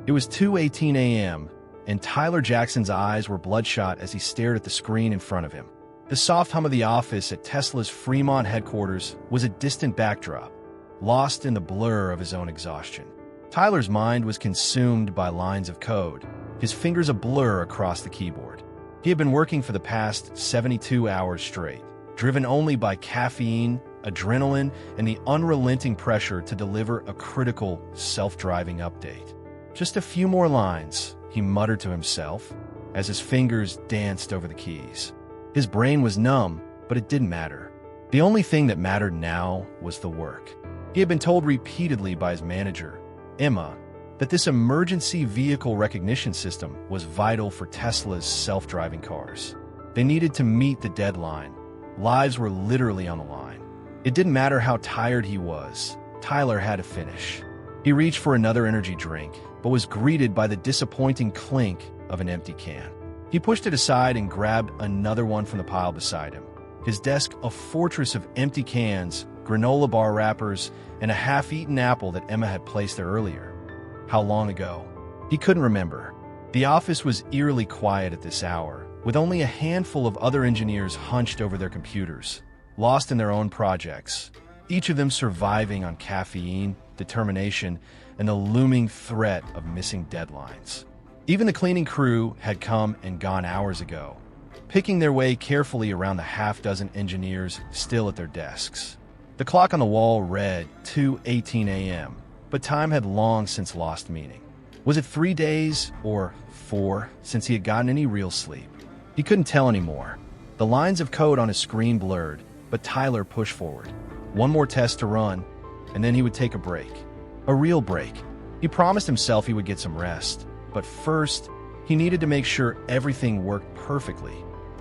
It was 2:18 a.m., and Tyler Jackson's eyes were bloodshot as he stared at the screen in front of him. The soft hum of the office at Tesla's Fremont headquarters was a distant backdrop, lost in the blur of his own exhaustion. Tyler's mind was consumed by lines of code, his fingers a blur across the keyboard. He had been working for the past 72 hours straight, driven only by caffeine, adrenaline, and the unrelenting pressure to deliver a critical, self-driving update. Just a few more lines, he muttered to himself, as his fingers danced over the keys. His brain was numb, but it didn't matter. The only thing that mattered now was the work. He had been told repeatedly by his manager, Emma, that this emergency vehicle recognition system was vital for Tesla's self-driving cars. They needed to meet the deadline. Lives were literally on the line. It didn't matter how tired he was. Tyler had to finish. He reached for another energy drink, but was greeted by the disappointing clink of an empty can. He pushed it aside and grabbed another one from the pile beside him. His desk a fortress of empty cans, granola bar wrappers, and a half-eaten apple that Emma had placed there earlier. How long ago? He couldn't remember. The office was eerily quiet at this hour, with only a handful of other engineers hunched over their computers, lost in their own projects, each of them surviving on caffeine, determination, and the looming threat of missing deadlines. Even the cleaning crew had come and gone hours ago, picking their way carefully around the half-dozen engineers still at their desks. The clock on the wall read 2:18 a.m., but time had long since lost meaning. Was it 3 days or 4 since he had gotten any real sleep? He couldn't tell anymore. The lines of code on his screen blurred, but Tyler pushed forward. One more test to run, and then he would take a break. A real break. He promised himself he would get some rest, but first, he needed to make sure everything worked perfectly.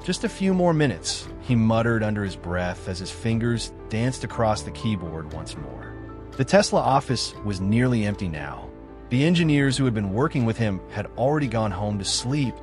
Just a few more minutes, he muttered under his breath as his fingers danced across the keyboard once more. The Tesla office was nearly empty now. The engineers who had been working with him had already gone home to sleep,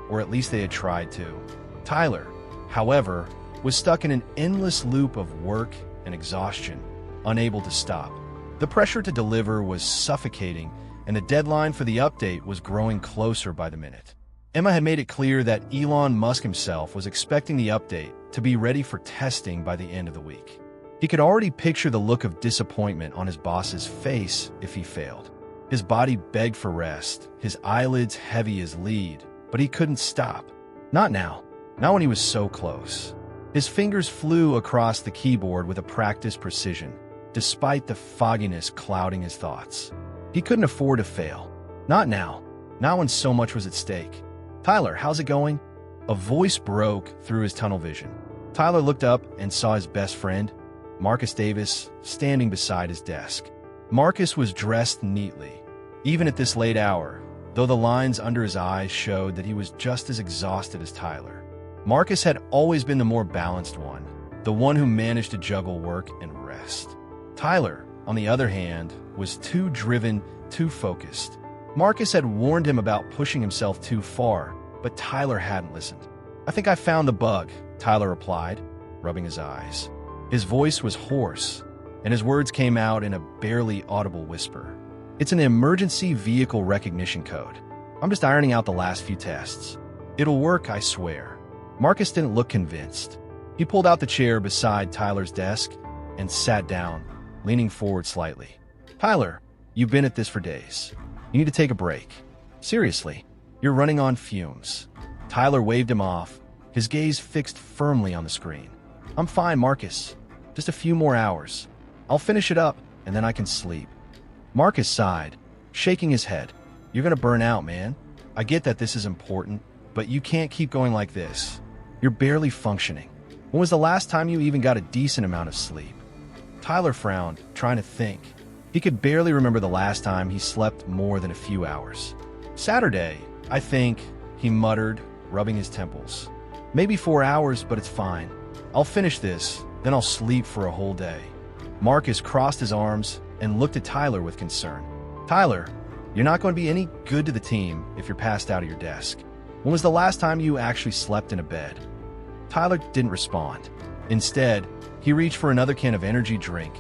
or at least they had tried to. Tyler, however, was stuck in an endless loop of work and exhaustion, unable to stop. The pressure to deliver was suffocating, and the deadline for the update was growing closer by the minute. Emma had made it clear that Elon Musk himself was expecting the update to be ready for testing by the end of the week. He could already picture the look of disappointment on his boss's face if he failed. His body begged for rest, his eyelids heavy as lead, but he couldn't stop. Not now. Not when he was so close. His fingers flew across the keyboard with a practiced precision, despite the fogginess clouding his thoughts. He couldn't afford to fail. Not now. Not when so much was at stake. "Tyler, how's it going?" A voice broke through his tunnel vision. Tyler looked up and saw his best friend, Marcus Davis, standing beside his desk. Marcus was dressed neatly, even at this late hour, though the lines under his eyes showed that he was just as exhausted as Tyler. Marcus had always been the more balanced one, the one who managed to juggle work and rest. Tyler, on the other hand, was too driven, too focused. Marcus had warned him about pushing himself too far, but Tyler hadn't listened. "I think I found the bug," Tyler replied, rubbing his eyes. His voice was hoarse, and his words came out in a barely audible whisper. "It's an emergency vehicle recognition code. I'm just ironing out the last few tests. It'll work, I swear." Marcus didn't look convinced. He pulled out the chair beside Tyler's desk and sat down, leaning forward slightly. "Tyler, you've been at this for days. You need to take a break. Seriously, you're running on fumes." Tyler waved him off, his gaze fixed firmly on the screen. "I'm fine, Marcus. Just a few more hours. I'll finish it up, and then I can sleep." Marcus sighed, shaking his head. "You're gonna burn out, man. I get that this is important, but you can't keep going like this. You're barely functioning. When was the last time you even got a decent amount of sleep?" Tyler frowned, trying to think. He could barely remember the last time he slept more than a few hours. "Saturday, I think," he muttered, rubbing his temples. "Maybe 4 hours, but it's fine. I'll finish this, then I'll sleep for a whole day." Marcus crossed his arms and looked at Tyler with concern. "Tyler, you're not going to be any good to the team if you're passed out at your desk. When was the last time you actually slept in a bed?" Tyler didn't respond. Instead, he reached for another can of energy drink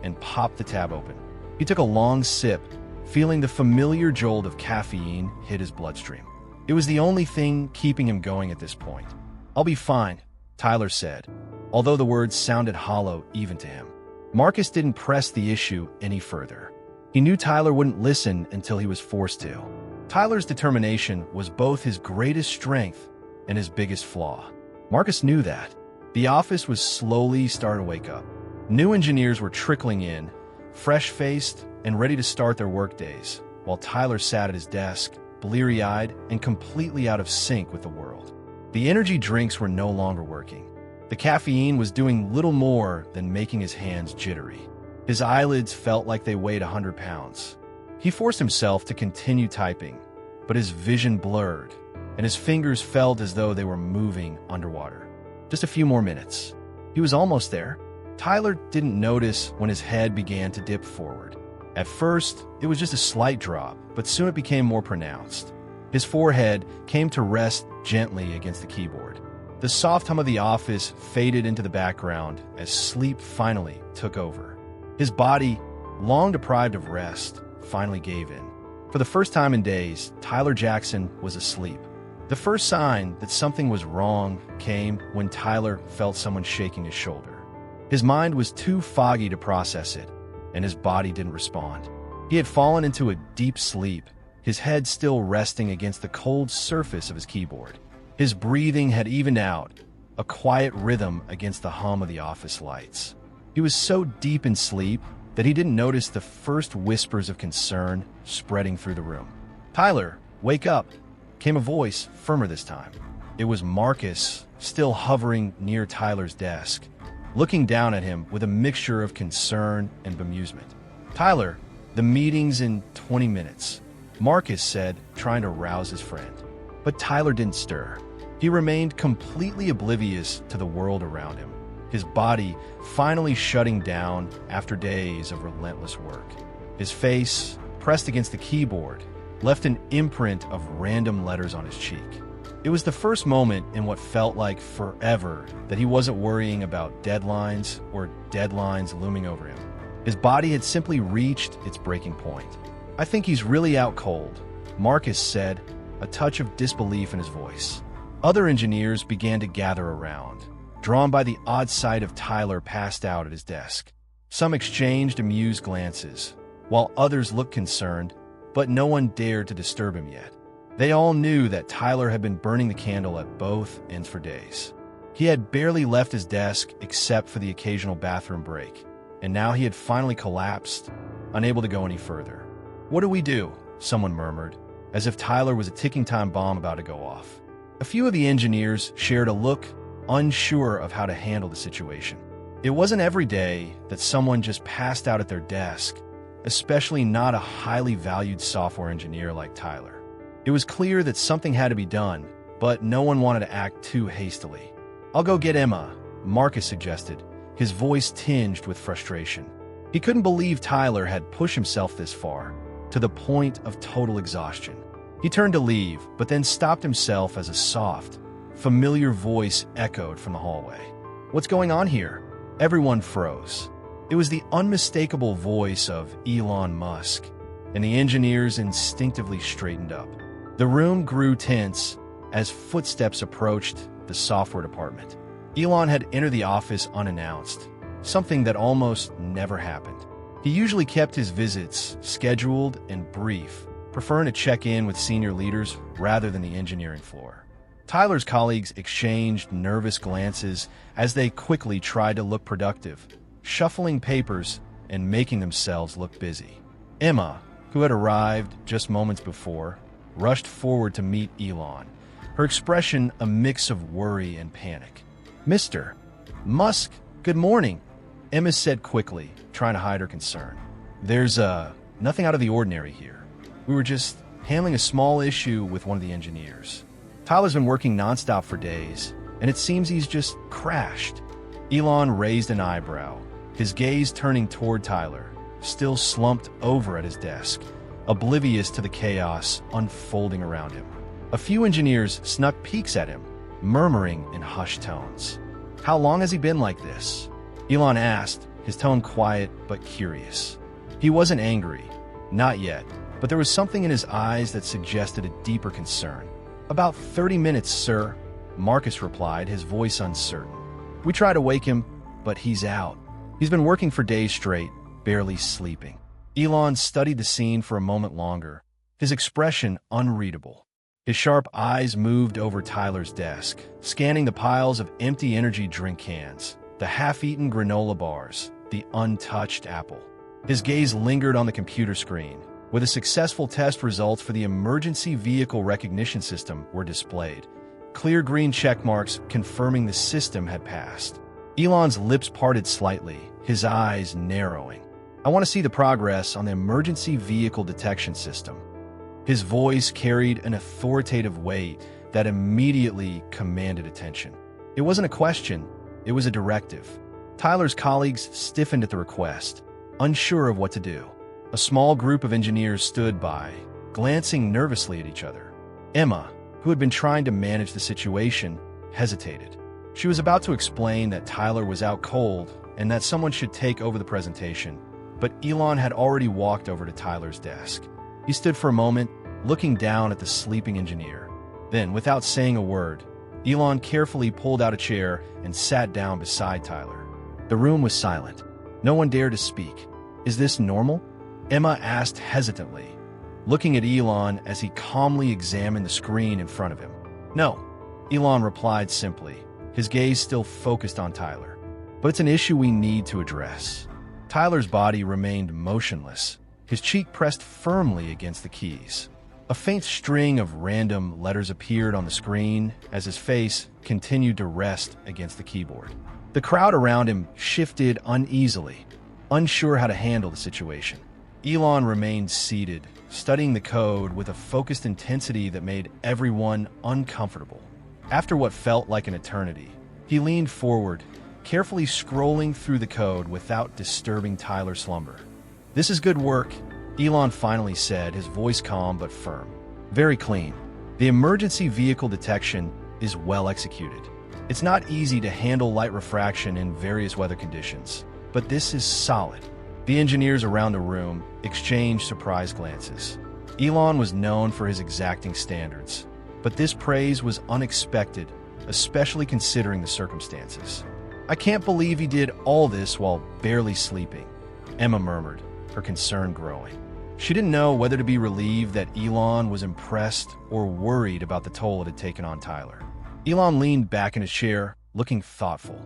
and popped the tab open. He took a long sip, feeling the familiar jolt of caffeine hit his bloodstream. It was the only thing keeping him going at this point. "I'll be fine," Tyler said, although the words sounded hollow even to him. Marcus didn't press the issue any further. He knew Tyler wouldn't listen until he was forced to. Tyler's determination was both his greatest strength and his biggest flaw. Marcus knew that. The office was slowly starting to wake up. New engineers were trickling in, fresh-faced and ready to start their workdays, while Tyler sat at his desk, bleary-eyed and completely out of sync with the world. The energy drinks were no longer working. The caffeine was doing little more than making his hands jittery. His eyelids felt like they weighed 100 pounds. He forced himself to continue typing, but his vision blurred, and his fingers felt as though they were moving underwater. Just a few more minutes. He was almost there. Tyler didn't notice when his head began to dip forward. At first, it was just a slight drop, but soon it became more pronounced. His forehead came to rest gently against the keyboard. The soft hum of the office faded into the background as sleep finally took over. His body, long deprived of rest, finally gave in. For the first time in days, Tyler Jackson was asleep. The first sign that something was wrong came when Tyler felt someone shaking his shoulder. His mind was too foggy to process it, and his body didn't respond. He had fallen into a deep sleep, his head still resting against the cold surface of his keyboard. His breathing had evened out, a quiet rhythm against the hum of the office lights. He was so deep in sleep that he didn't notice the first whispers of concern spreading through the room. "Tyler, wake up," came a voice, firmer this time. It was Marcus, still hovering near Tyler's desk, looking down at him with a mixture of concern and bemusement. "Tyler, the meeting's in 20 minutes, Marcus said, trying to rouse his friend. But Tyler didn't stir. He remained completely oblivious to the world around him, his body finally shutting down after days of relentless work. His face, pressed against the keyboard, left an imprint of random letters on his cheek. It was the first moment in what felt like forever that he wasn't worrying about deadlines or deadlines looming over him. His body had simply reached its breaking point. "I think he's really out cold," Marcus said, a touch of disbelief in his voice. Other engineers began to gather around, drawn by the odd sight of Tyler passed out at his desk. Some exchanged amused glances, while others looked concerned, but no one dared to disturb him yet. They all knew that Tyler had been burning the candle at both ends for days. He had barely left his desk except for the occasional bathroom break, and now he had finally collapsed, unable to go any further. "What do we do?" someone murmured, as if Tyler was a ticking time bomb about to go off. A few of the engineers shared a look, unsure of how to handle the situation. It wasn't every day that someone just passed out at their desk, especially not a highly valued software engineer like Tyler. It was clear that something had to be done, but no one wanted to act too hastily. "I'll go get Emma," Marcus suggested, his voice tinged with frustration. He couldn't believe Tyler had pushed himself this far, to the point of total exhaustion. He turned to leave, but then stopped himself as a soft, familiar voice echoed from the hallway. "What's going on here?" Everyone froze. It was the unmistakable voice of Elon Musk, and the engineers instinctively straightened up. The room grew tense as footsteps approached the software department. Elon had entered the office unannounced, something that almost never happened. He usually kept his visits scheduled and brief, preferring to check in with senior leaders rather than the engineering floor. Tyler's colleagues exchanged nervous glances as they quickly tried to look productive, shuffling papers and making themselves look busy. Emma, who had arrived just moments before, rushed forward to meet Elon, her expression a mix of worry and panic. "Mr. Musk, good morning," Emma said quickly, trying to hide her concern. "There's nothing out of the ordinary here. We were just handling a small issue with one of the engineers. Tyler's been working nonstop for days, and it seems he's just crashed." Elon raised an eyebrow, his gaze turning toward Tyler, still slumped over at his desk, oblivious to the chaos unfolding around him. A few engineers snuck peeks at him, murmuring in hushed tones. "How long has he been like this?" Elon asked, his tone quiet but curious. He wasn't angry, Not yet, but there was something in his eyes that suggested a deeper concern. "About 30 minutes, sir," Marcus replied, his voice uncertain. "We try to wake him, but he's out. He's been working for days straight, barely sleeping." Elon studied the scene for a moment longer, his expression unreadable. His sharp eyes moved over Tyler's desk, scanning the piles of empty energy drink cans, the half-eaten granola bars, the untouched apple. His gaze lingered on the computer screen, where the successful test results for the emergency vehicle recognition system were displayed. Clear green check marks confirming the system had passed. Elon's lips parted slightly, his eyes narrowing. "I want to see the progress on the emergency vehicle detection system." His voice carried an authoritative weight that immediately commanded attention. It wasn't a question, it was a directive. Tyler's colleagues stiffened at the request, unsure of what to do. A small group of engineers stood by, glancing nervously at each other. Emma, who had been trying to manage the situation, hesitated. She was about to explain that Tyler was out cold and that someone should take over the presentation, but Elon had already walked over to Tyler's desk. He stood for a moment, looking down at the sleeping engineer. Then, without saying a word, Elon carefully pulled out a chair and sat down beside Tyler. The room was silent. No one dared to speak. "Is this normal?" Emma asked hesitantly, looking at Elon as he calmly examined the screen in front of him. "No," Elon replied simply, his gaze still focused on Tyler. "But it's an issue we need to address." Tyler's body remained motionless, his cheek pressed firmly against the keys. A faint string of random letters appeared on the screen as his face continued to rest against the keyboard. The crowd around him shifted uneasily, unsure how to handle the situation. Elon remained seated, studying the code with a focused intensity that made everyone uncomfortable. After what felt like an eternity, he leaned forward, carefully scrolling through the code without disturbing Tyler's slumber. "This is good work," Elon finally said, his voice calm but firm. "Very clean. The emergency vehicle detection is well executed. It's not easy to handle light refraction in various weather conditions, but this is solid." The engineers around the room exchanged surprised glances. Elon was known for his exacting standards, but this praise was unexpected, especially considering the circumstances. "I can't believe he did all this while barely sleeping," Emma murmured, her concern growing. She didn't know whether to be relieved that Elon was impressed or worried about the toll it had taken on Tyler. Elon leaned back in his chair, looking thoughtful.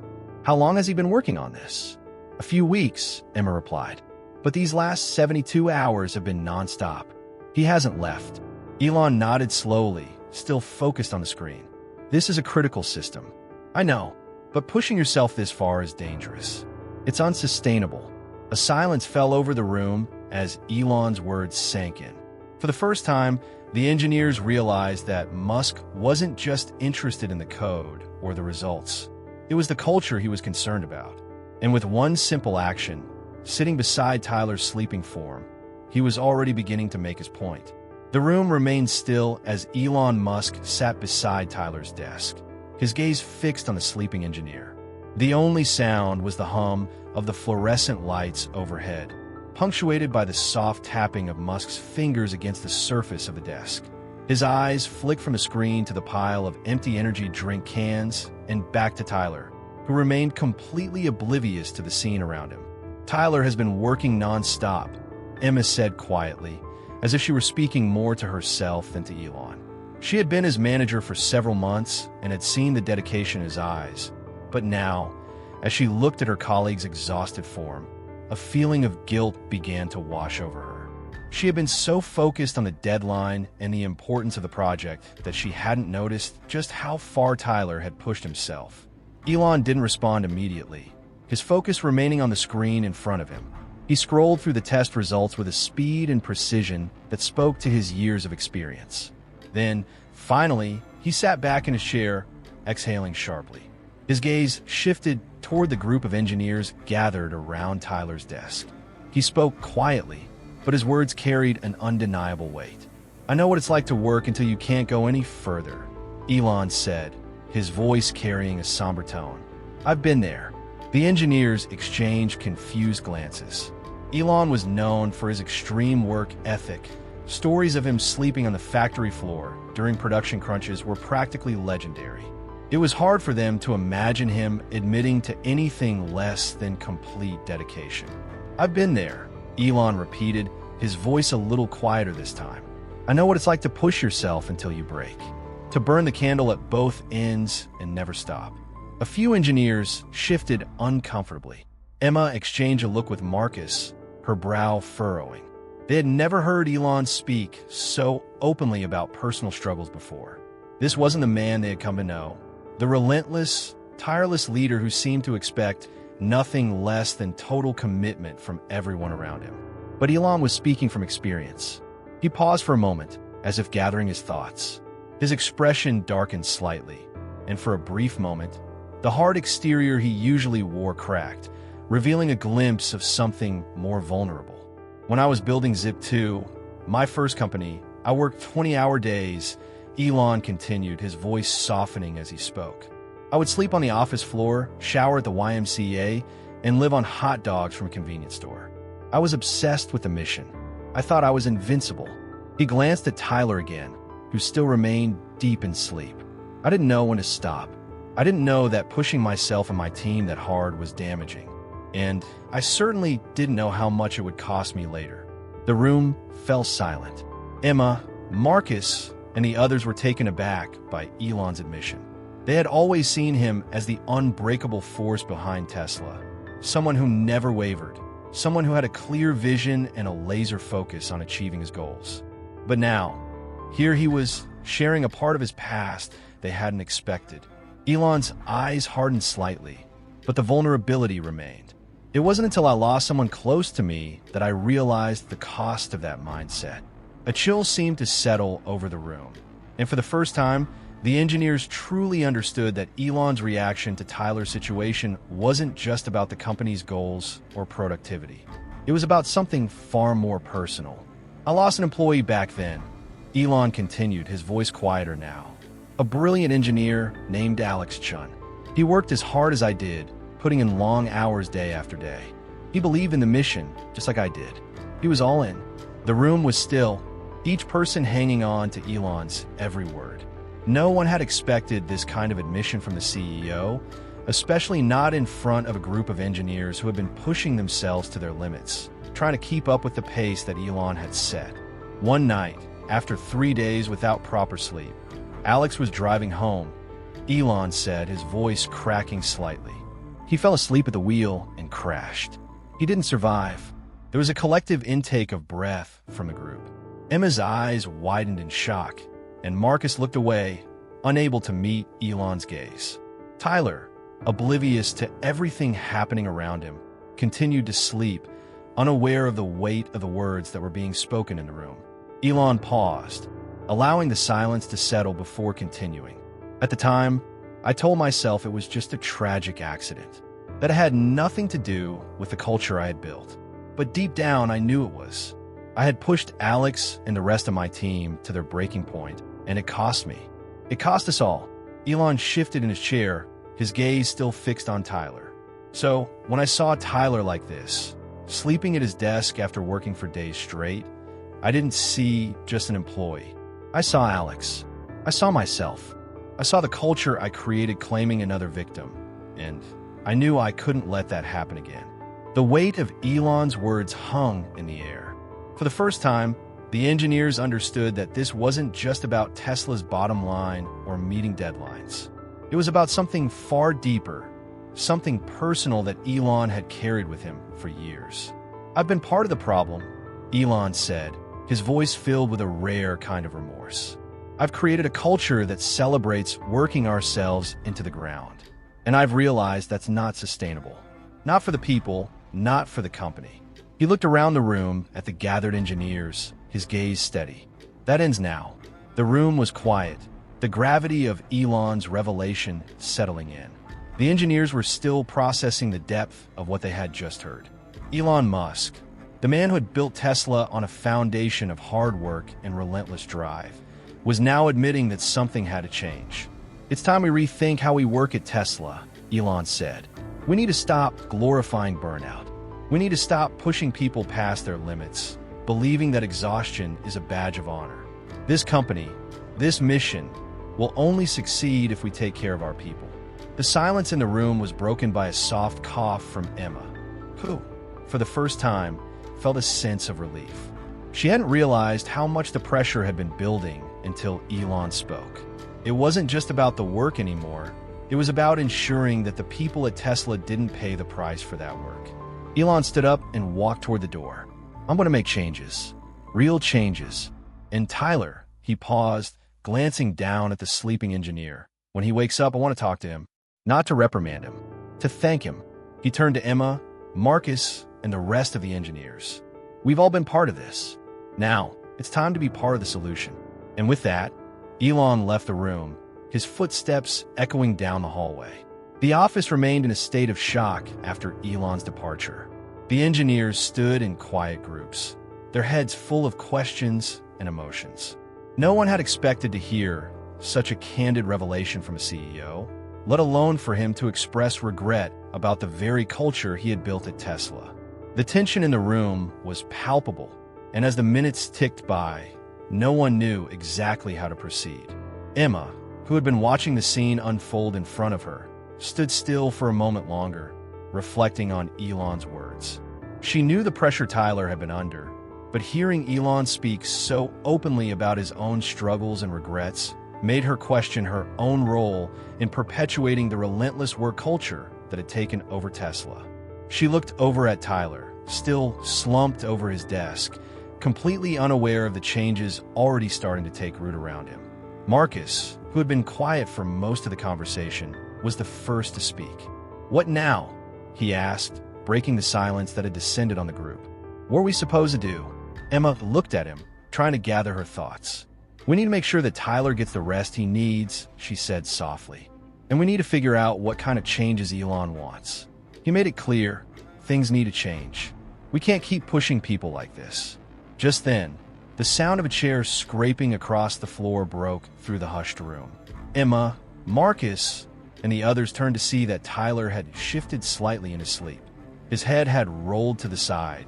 "How long has he been working on this?" "A few weeks," Emma replied. "But these last 72 hours have been nonstop. He hasn't left." Elon nodded slowly, still focused on the screen. "This is a critical system. I know, but pushing yourself this far is dangerous. It's unsustainable." A silence fell over the room as Elon's words sank in. For the first time, the engineers realized that Musk wasn't just interested in the code or the results. It was the culture he was concerned about. And with one simple action, sitting beside Tyler's sleeping form, he was already beginning to make his point. The room remained still as Elon Musk sat beside Tyler's desk, his gaze fixed on the sleeping engineer. The only sound was the hum of the fluorescent lights overhead, punctuated by the soft tapping of Musk's fingers against the surface of the desk. His eyes flicked from the screen to the pile of empty energy drink cans and back to Tyler, who remained completely oblivious to the scene around him. "Tyler has been working non-stop," Emma said quietly, as if she were speaking more to herself than to Elon. She had been his manager for several months and had seen the dedication in his eyes. But now, as she looked at her colleague's exhausted form, a feeling of guilt began to wash over her. She had been so focused on the deadline and the importance of the project that she hadn't noticed just how far Tyler had pushed himself. Elon didn't respond immediately, his focus remaining on the screen in front of him. He scrolled through the test results with a speed and precision that spoke to his years of experience. Then, finally, he sat back in his chair, exhaling sharply. His gaze shifted toward the group of engineers gathered around Tyler's desk. He spoke quietly, but his words carried an undeniable weight. "I know what it's like to work until you can't go any further," Elon said, his voice carrying a somber tone. "I've been there." The engineers exchanged confused glances. Elon was known for his extreme work ethic. Stories of him sleeping on the factory floor during production crunches were practically legendary. It was hard for them to imagine him admitting to anything less than complete dedication. "I've been there," Elon repeated, his voice a little quieter this time. "I know what it's like to push yourself until you break, to burn the candle at both ends and never stop." A few engineers shifted uncomfortably. Emma exchanged a look with Marcus, her brow furrowing. They had never heard Elon speak so openly about personal struggles before. This wasn't the man they had come to know, the relentless, tireless leader who seemed to expect nothing less than total commitment from everyone around him. But Elon was speaking from experience. He paused for a moment, as if gathering his thoughts. His expression darkened slightly, and for a brief moment, the hard exterior he usually wore cracked, revealing a glimpse of something more vulnerable. "When I was building Zip2, my first company, I worked 20-hour days," Elon continued, his voice softening as he spoke. "I would sleep on the office floor, shower at the YMCA, and live on hot dogs from a convenience store. I was obsessed with the mission. I thought I was invincible." He glanced at Tyler again, who still remained deep in sleep. "I didn't know when to stop. I didn't know that pushing myself and my team that hard was damaging. And I certainly didn't know how much it would cost me later." The room fell silent. Emma, Marcus, and the others were taken aback by Elon's admission. They had always seen him as the unbreakable force behind Tesla, someone who never wavered, someone who had a clear vision and a laser focus on achieving his goals. But now, here he was sharing a part of his past they hadn't expected. Elon's eyes hardened slightly, but the vulnerability remained. "It wasn't until I lost someone close to me that I realized the cost of that mindset." A chill seemed to settle over the room, and for the first time, the engineers truly understood that Elon's reaction to Tyler's situation wasn't just about the company's goals or productivity. It was about something far more personal. "I lost an employee back then," Elon continued, his voice quieter now. "A brilliant engineer named Alex Chun. He worked as hard as I did, putting in long hours day after day. He believed in the mission, just like I did. He was all in." The room was still, each person hanging on to Elon's every word. No one had expected this kind of admission from the CEO, especially not in front of a group of engineers who had been pushing themselves to their limits, trying to keep up with the pace that Elon had set. One night, after 3 days without proper sleep, Alex was driving home. Elon said, his voice cracking slightly. He fell asleep at the wheel and crashed. He didn't survive. There was a collective intake of breath from the group. Emma's eyes widened in shock, and Marcus looked away, unable to meet Elon's gaze. Tyler, oblivious to everything happening around him, continued to sleep, unaware of the weight of the words that were being spoken in the room. Elon paused, allowing the silence to settle before continuing. "At the time, I told myself it was just a tragic accident, that it had nothing to do with the culture I had built. But deep down, I knew it was. I had pushed Alex and the rest of my team to their breaking point, and it cost me. It cost us all." Elon shifted in his chair, his gaze still fixed on Tyler. "So, when I saw Tyler like this, sleeping at his desk after working for days straight, I didn't see just an employee. I saw Alex. I saw myself. I saw the culture I created claiming another victim, and I knew I couldn't let that happen again." The weight of Elon's words hung in the air. For the first time, the engineers understood that this wasn't just about Tesla's bottom line or meeting deadlines. It was about something far deeper, something personal that Elon had carried with him for years. "I've been part of the problem," Elon said, his voice filled with a rare kind of remorse. "I've created a culture that celebrates working ourselves into the ground, and I've realized that's not sustainable. Not for the people, not for the company." He looked around the room at the gathered engineers, his gaze steady. "That ends now." The room was quiet, the gravity of Elon's revelation settling in. The engineers were still processing the depth of what they had just heard. Elon Musk, the man who had built Tesla on a foundation of hard work and relentless drive, was now admitting that something had to change. "It's time we rethink how we work at Tesla," Elon said. "We need to stop glorifying burnout. We need to stop pushing people past their limits, believing that exhaustion is a badge of honor. This company, this mission, will only succeed if we take care of our people. The silence in the room was broken by a soft cough from Emma, who, for the first time, felt a sense of relief. She hadn't realized how much the pressure had been building until Elon spoke. It wasn't just about the work anymore. It was about ensuring that the people at Tesla didn't pay the price for that work. Elon stood up and walked toward the door. I'm going to make changes. Real changes. And Tyler, he paused, glancing down at the sleeping engineer. When he wakes up, I want to talk to him. Not to reprimand him, to thank him. He turned to Emma, Marcus, and the rest of the engineers. We've all been part of this. Now, it's time to be part of the solution. And with that, Elon left the room, his footsteps echoing down the hallway. The office remained in a state of shock after Elon's departure. The engineers stood in quiet groups, their heads full of questions and emotions. No one had expected to hear such a candid revelation from a CEO, let alone for him to express regret about the very culture he had built at Tesla. The tension in the room was palpable, and as the minutes ticked by, no one knew exactly how to proceed. Emma, who had been watching the scene unfold in front of her, stood still for a moment longer, reflecting on Elon's words. She knew the pressure Tyler had been under, but hearing Elon speak so openly about his own struggles and regrets made her question her own role in perpetuating the relentless work culture that had taken over Tesla. She looked over at Tyler, still slumped over his desk, completely unaware of the changes already starting to take root around him. Marcus, who had been quiet for most of the conversation, was the first to speak. "What now?" he asked, breaking the silence that had descended on the group. "What are we supposed to do?" Emma looked at him, trying to gather her thoughts. "We need to make sure that Tyler gets the rest he needs," she said softly. "And we need to figure out what kind of changes Elon wants. He made it clear, things need to change. We can't keep pushing people like this." Just then, the sound of a chair scraping across the floor broke through the hushed room. Emma, Marcus, and the others turned to see that Tyler had shifted slightly in his sleep. His head had rolled to the side,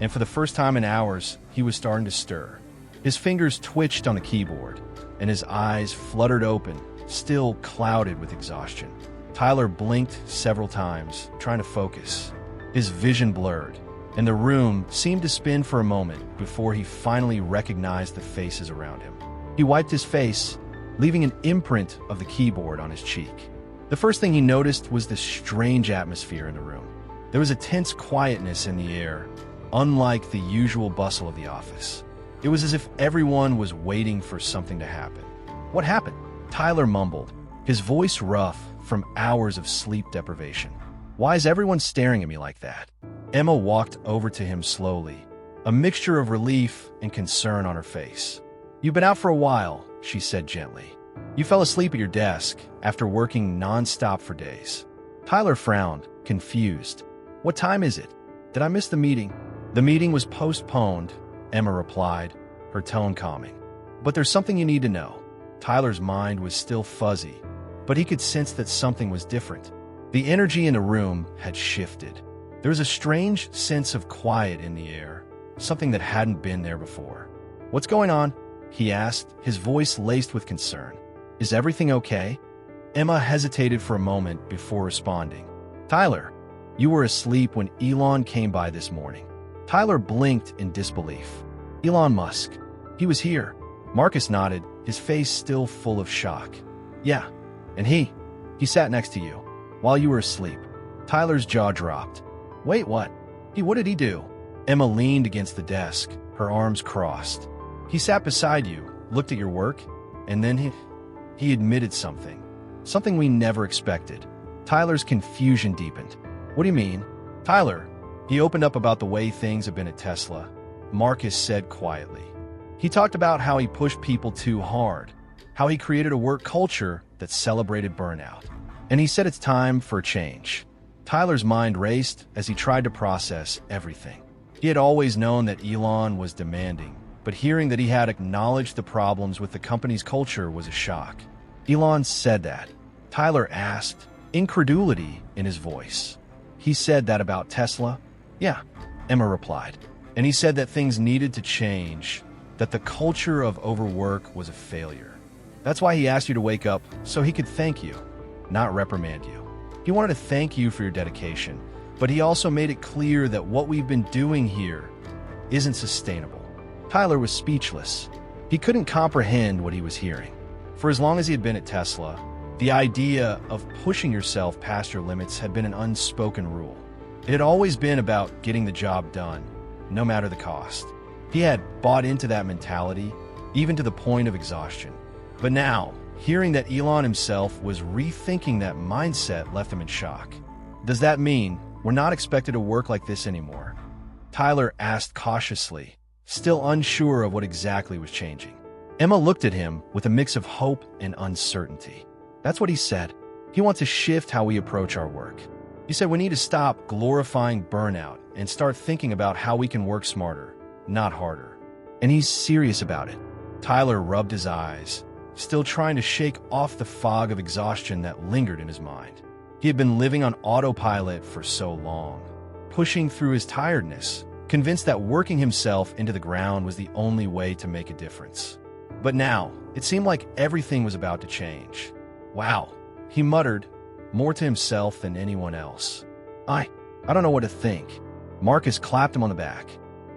and for the first time in hours, he was starting to stir. His fingers twitched on the keyboard, and his eyes fluttered open, still clouded with exhaustion. Tyler blinked several times, trying to focus. His vision blurred, and the room seemed to spin for a moment before he finally recognized the faces around him. He wiped his face, leaving an imprint of the keyboard on his cheek. The first thing he noticed was the strange atmosphere in the room. There was a tense quietness in the air, unlike the usual bustle of the office. It was as if everyone was waiting for something to happen. "What happened?" Tyler mumbled, his voice rough from hours of sleep deprivation. "Why is everyone staring at me like that?" Emma walked over to him slowly, a mixture of relief and concern on her face. "You've been out for a while," she said gently. "You fell asleep at your desk after working non-stop for days." Tyler frowned, confused. "What time is it? Did I miss the meeting?" "The meeting was postponed," Emma replied, her tone calming. "But there's something you need to know." Tyler's mind was still fuzzy, but he could sense that something was different. The energy in the room had shifted. There was a strange sense of quiet in the air, something that hadn't been there before. "What's going on?" he asked, his voice laced with concern. "Is everything okay?" Emma hesitated for a moment before responding. "Tyler, you were asleep when Elon came by this morning." Tyler blinked in disbelief. "Elon Musk. He was here." Marcus nodded, his face still full of shock. "Yeah, and he sat next to you while you were asleep." Tyler's jaw dropped. "Wait, what? What did he do?" Emma leaned against the desk, her arms crossed. "He sat beside you, looked at your work, and then he admitted something. Something we never expected." Tyler's confusion deepened. "What do you mean?" "Tyler, he opened up about the way things have been at Tesla," Marcus said quietly. "He talked about how he pushed people too hard, how he created a work culture that celebrated burnout. And he said it's time for a change." Tyler's mind raced as he tried to process everything. He had always known that Elon was demanding, but hearing that he had acknowledged the problems with the company's culture was a shock. "Elon said that?" Tyler asked, incredulity in his voice. "He said that about Tesla?" Yeah, Emma replied. And he said that things needed to change, that the culture of overwork was a failure. That's why he asked you to wake up so he could thank you, not reprimand you. He wanted to thank you for your dedication, but he also made it clear that what we've been doing here isn't sustainable. Tyler was speechless. He couldn't comprehend what he was hearing. For as long as he had been at Tesla, the idea of pushing yourself past your limits had been an unspoken rule. It had always been about getting the job done, no matter the cost. He had bought into that mentality, even to the point of exhaustion. But now, hearing that Elon himself was rethinking that mindset left him in shock. Does that mean we're not expected to work like this anymore? Tyler asked cautiously, still unsure of what exactly was changing. Emma looked at him with a mix of hope and uncertainty. That's what he said. He wants to shift how we approach our work. He said we need to stop glorifying burnout and start thinking about how we can work smarter, not harder. And he's serious about it. Tyler rubbed his eyes, still trying to shake off the fog of exhaustion that lingered in his mind. He had been living on autopilot for so long, pushing through his tiredness, convinced that working himself into the ground was the only way to make a difference. But now, it seemed like everything was about to change. Wow, he muttered, more to himself than anyone else. I don't know what to think. Marcus clapped him on the back.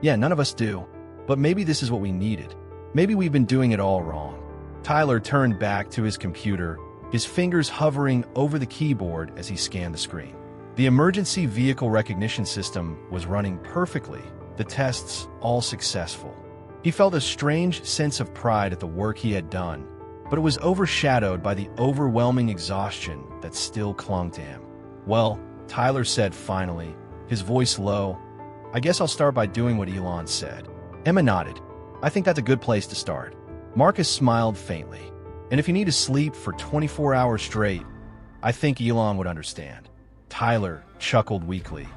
Yeah, none of us do. But maybe this is what we needed. Maybe we've been doing it all wrong. Tyler turned back to his computer, his fingers hovering over the keyboard as he scanned the screen. The emergency vehicle recognition system was running perfectly, the tests all successful. He felt a strange sense of pride at the work he had done, but it was overshadowed by the overwhelming exhaustion that still clung to him. Well, Tyler said finally, his voice low, I guess I'll start by doing what Elon said. Emma nodded. I think that's a good place to start. Marcus smiled faintly. And if you need to sleep for 24 hours straight, I think Elon would understand. Tyler chuckled weakly.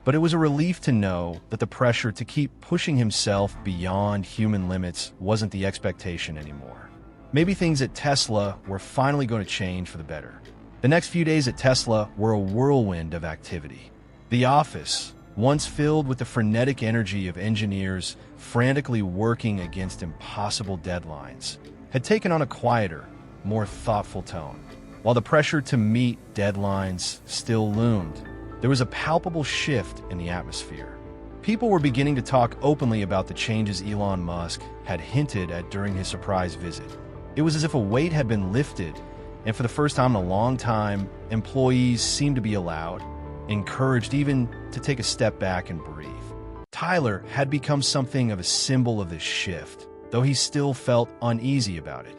But it was a relief to know that the pressure to keep pushing himself beyond human limits wasn't the expectation anymore. Maybe things at Tesla were finally going to change for the better. The next few days at Tesla were a whirlwind of activity. The office, once filled with the frenetic energy of engineers frantically working against impossible deadlines, had taken on a quieter, more thoughtful tone. While the pressure to meet deadlines still loomed, there was a palpable shift in the atmosphere. People were beginning to talk openly about the changes Elon Musk had hinted at during his surprise visit. It was as if a weight had been lifted, and for the first time in a long time, employees seemed to be allowed, encouraged even to take a step back and breathe. Tyler had become something of a symbol of this shift, though he still felt uneasy about it.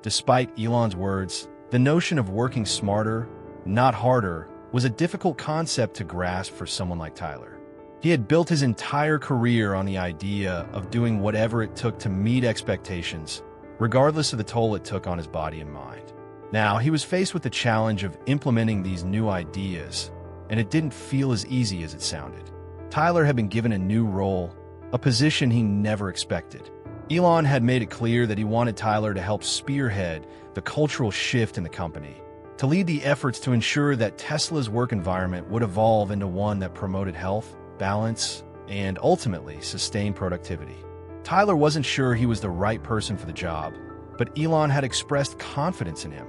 Despite Elon's words, the notion of working smarter, not harder, was a difficult concept to grasp for someone like Tyler. He had built his entire career on the idea of doing whatever it took to meet expectations, regardless of the toll it took on his body and mind. Now, he was faced with the challenge of implementing these new ideas, and it didn't feel as easy as it sounded. Tyler had been given a new role, a position he never expected. Elon had made it clear that he wanted Tyler to help spearhead the cultural shift in the company, to lead the efforts to ensure that Tesla's work environment would evolve into one that promoted health, balance, and ultimately sustained productivity. Tyler wasn't sure he was the right person for the job, but Elon had expressed confidence in him,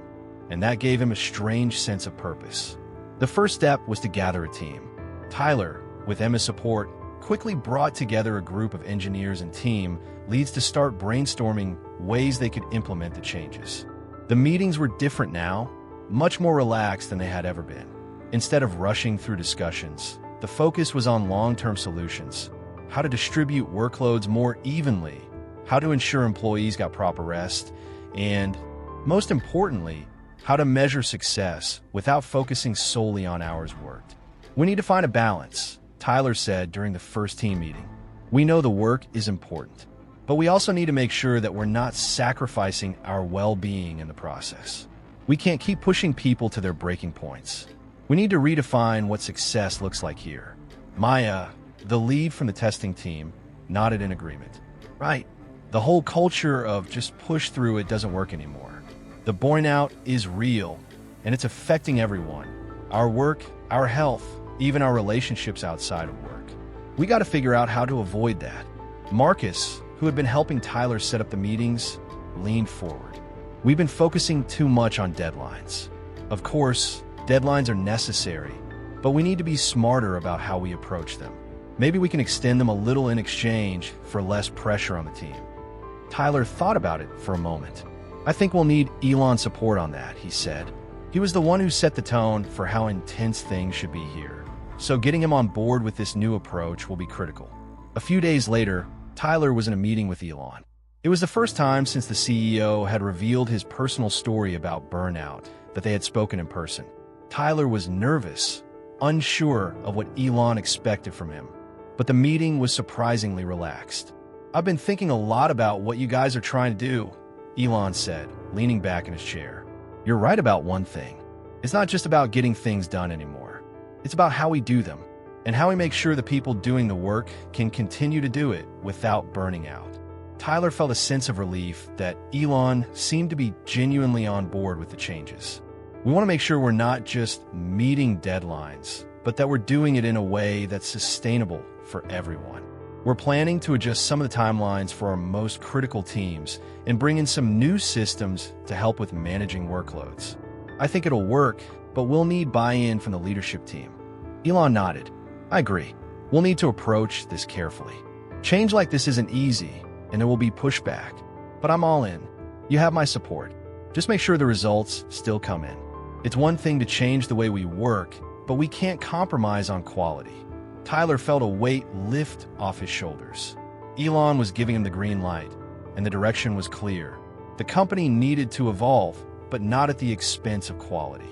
and that gave him a strange sense of purpose. The first step was to gather a team. Tyler, with Emma's support, quickly brought together a group of engineers and team leads to start brainstorming ways they could implement the changes. The meetings were different now, much more relaxed than they had ever been. Instead of rushing through discussions, the focus was on long-term solutions, how to distribute workloads more evenly, how to ensure employees got proper rest, and, most importantly, how to measure success without focusing solely on hours worked. We need to find a balance, Tyler said during the first team meeting. We know the work is important, but we also need to make sure that we're not sacrificing our well-being in the process. We can't keep pushing people to their breaking points. We need to redefine what success looks like here. Maya, the lead from the testing team, nodded in agreement. Right. The whole culture of just push through it doesn't work anymore. The burnout is real, and it's affecting everyone. Our work, our health, even our relationships outside of work. We got to figure out how to avoid that. Marcus, who had been helping Tyler set up the meetings, leaned forward. We've been focusing too much on deadlines. Of course, deadlines are necessary, but we need to be smarter about how we approach them. Maybe we can extend them a little in exchange for less pressure on the team. Tyler thought about it for a moment. I think we'll need Elon's support on that, he said. He was the one who set the tone for how intense things should be here. So getting him on board with this new approach will be critical. A few days later, Tyler was in a meeting with Elon. It was the first time since the CEO had revealed his personal story about burnout that they had spoken in person. Tyler was nervous, unsure of what Elon expected from him. But the meeting was surprisingly relaxed. I've been thinking a lot about what you guys are trying to do, Elon said, leaning back in his chair. You're right about one thing. It's not just about getting things done anymore. It's about how we do them, and how we make sure the people doing the work can continue to do it without burning out. Tyler felt a sense of relief that Elon seemed to be genuinely on board with the changes. We want to make sure we're not just meeting deadlines, but that we're doing it in a way that's sustainable for everyone. We're planning to adjust some of the timelines for our most critical teams and bring in some new systems to help with managing workloads. I think it'll work, but we'll need buy-in from the leadership team. Elon nodded. I agree. We'll need to approach this carefully. Change like this isn't easy, and there will be pushback, but I'm all in. You have my support. Just make sure the results still come in. It's one thing to change the way we work, but we can't compromise on quality. Tyler felt a weight lift off his shoulders. Elon was giving him the green light, and the direction was clear. The company needed to evolve, but not at the expense of quality.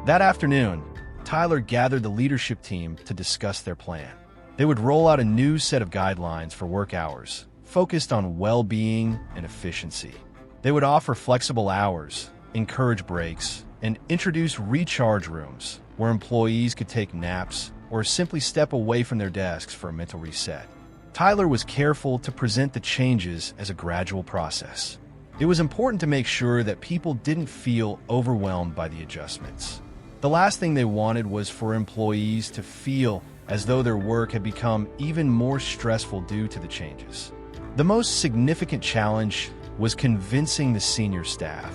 That afternoon, Tyler gathered the leadership team to discuss their plan. They would roll out a new set of guidelines for work hours, focused on well-being and efficiency. They would offer flexible hours, encourage breaks, and introduce recharge rooms where employees could take naps or simply step away from their desks for a mental reset. Tyler was careful to present the changes as a gradual process. It was important to make sure that people didn't feel overwhelmed by the adjustments. The last thing they wanted was for employees to feel as though their work had become even more stressful due to the changes. The most significant challenge was convincing the senior staff,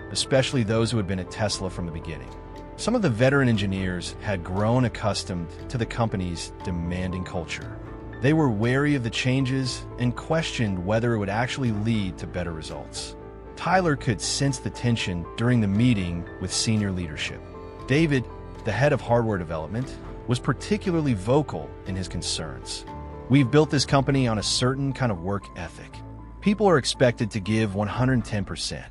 especially those who had been at Tesla from the beginning. Some of the veteran engineers had grown accustomed to the company's demanding culture. They were wary of the changes and questioned whether it would actually lead to better results. Tyler could sense the tension during the meeting with senior leadership. David, the head of hardware development, was particularly vocal in his concerns. We've built this company on a certain kind of work ethic. People are expected to give 110%.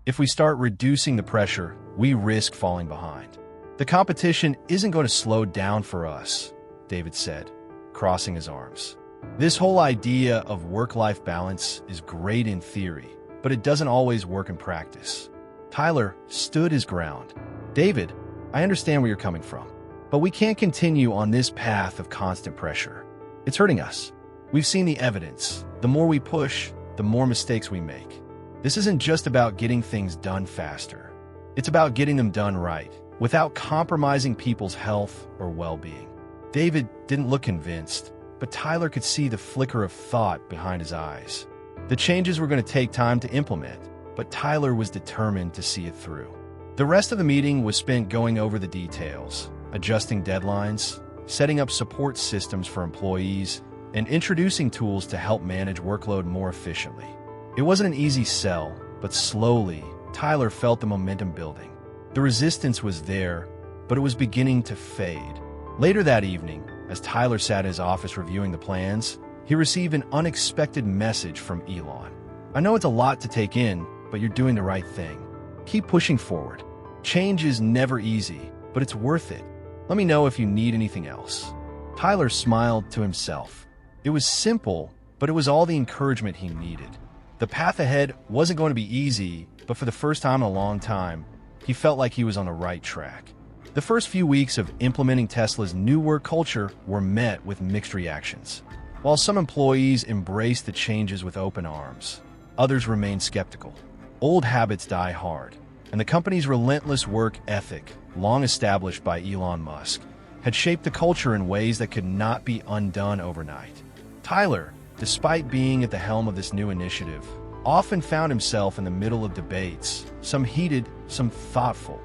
If we start reducing the pressure, we risk falling behind. The competition isn't going to slow down for us, David said, crossing his arms. This whole idea of work-life balance is great in theory, but it doesn't always work in practice. Tyler stood his ground. David, I understand where you're coming from, but we can't continue on this path of constant pressure. It's hurting us. We've seen the evidence. The more we push, the more mistakes we make. This isn't just about getting things done faster. It's about getting them done right, without compromising people's health or well-being. David didn't look convinced, but Tyler could see the flicker of thought behind his eyes. The changes were going to take time to implement, but Tyler was determined to see it through. The rest of the meeting was spent going over the details, adjusting deadlines, setting up support systems for employees, and introducing tools to help manage workload more efficiently. It wasn't an easy sell, but slowly, Tyler felt the momentum building. The resistance was there, but it was beginning to fade. Later that evening, as Tyler sat in his office reviewing the plans, he received an unexpected message from Elon. I know it's a lot to take in, but you're doing the right thing. Keep pushing forward. Change is never easy, but it's worth it. Let me know if you need anything else. Tyler smiled to himself. It was simple, but it was all the encouragement he needed. The path ahead wasn't going to be easy, but for the first time in a long time, he felt like he was on the right track. The first few weeks of implementing Tesla's new work culture were met with mixed reactions. While some employees embraced the changes with open arms, others remained skeptical. Old habits die hard, and the company's relentless work ethic, long established by Elon Musk, had shaped the culture in ways that could not be undone overnight. Tyler, despite being at the helm of this new initiative, often found himself in the middle of debates, some heated, some thoughtful,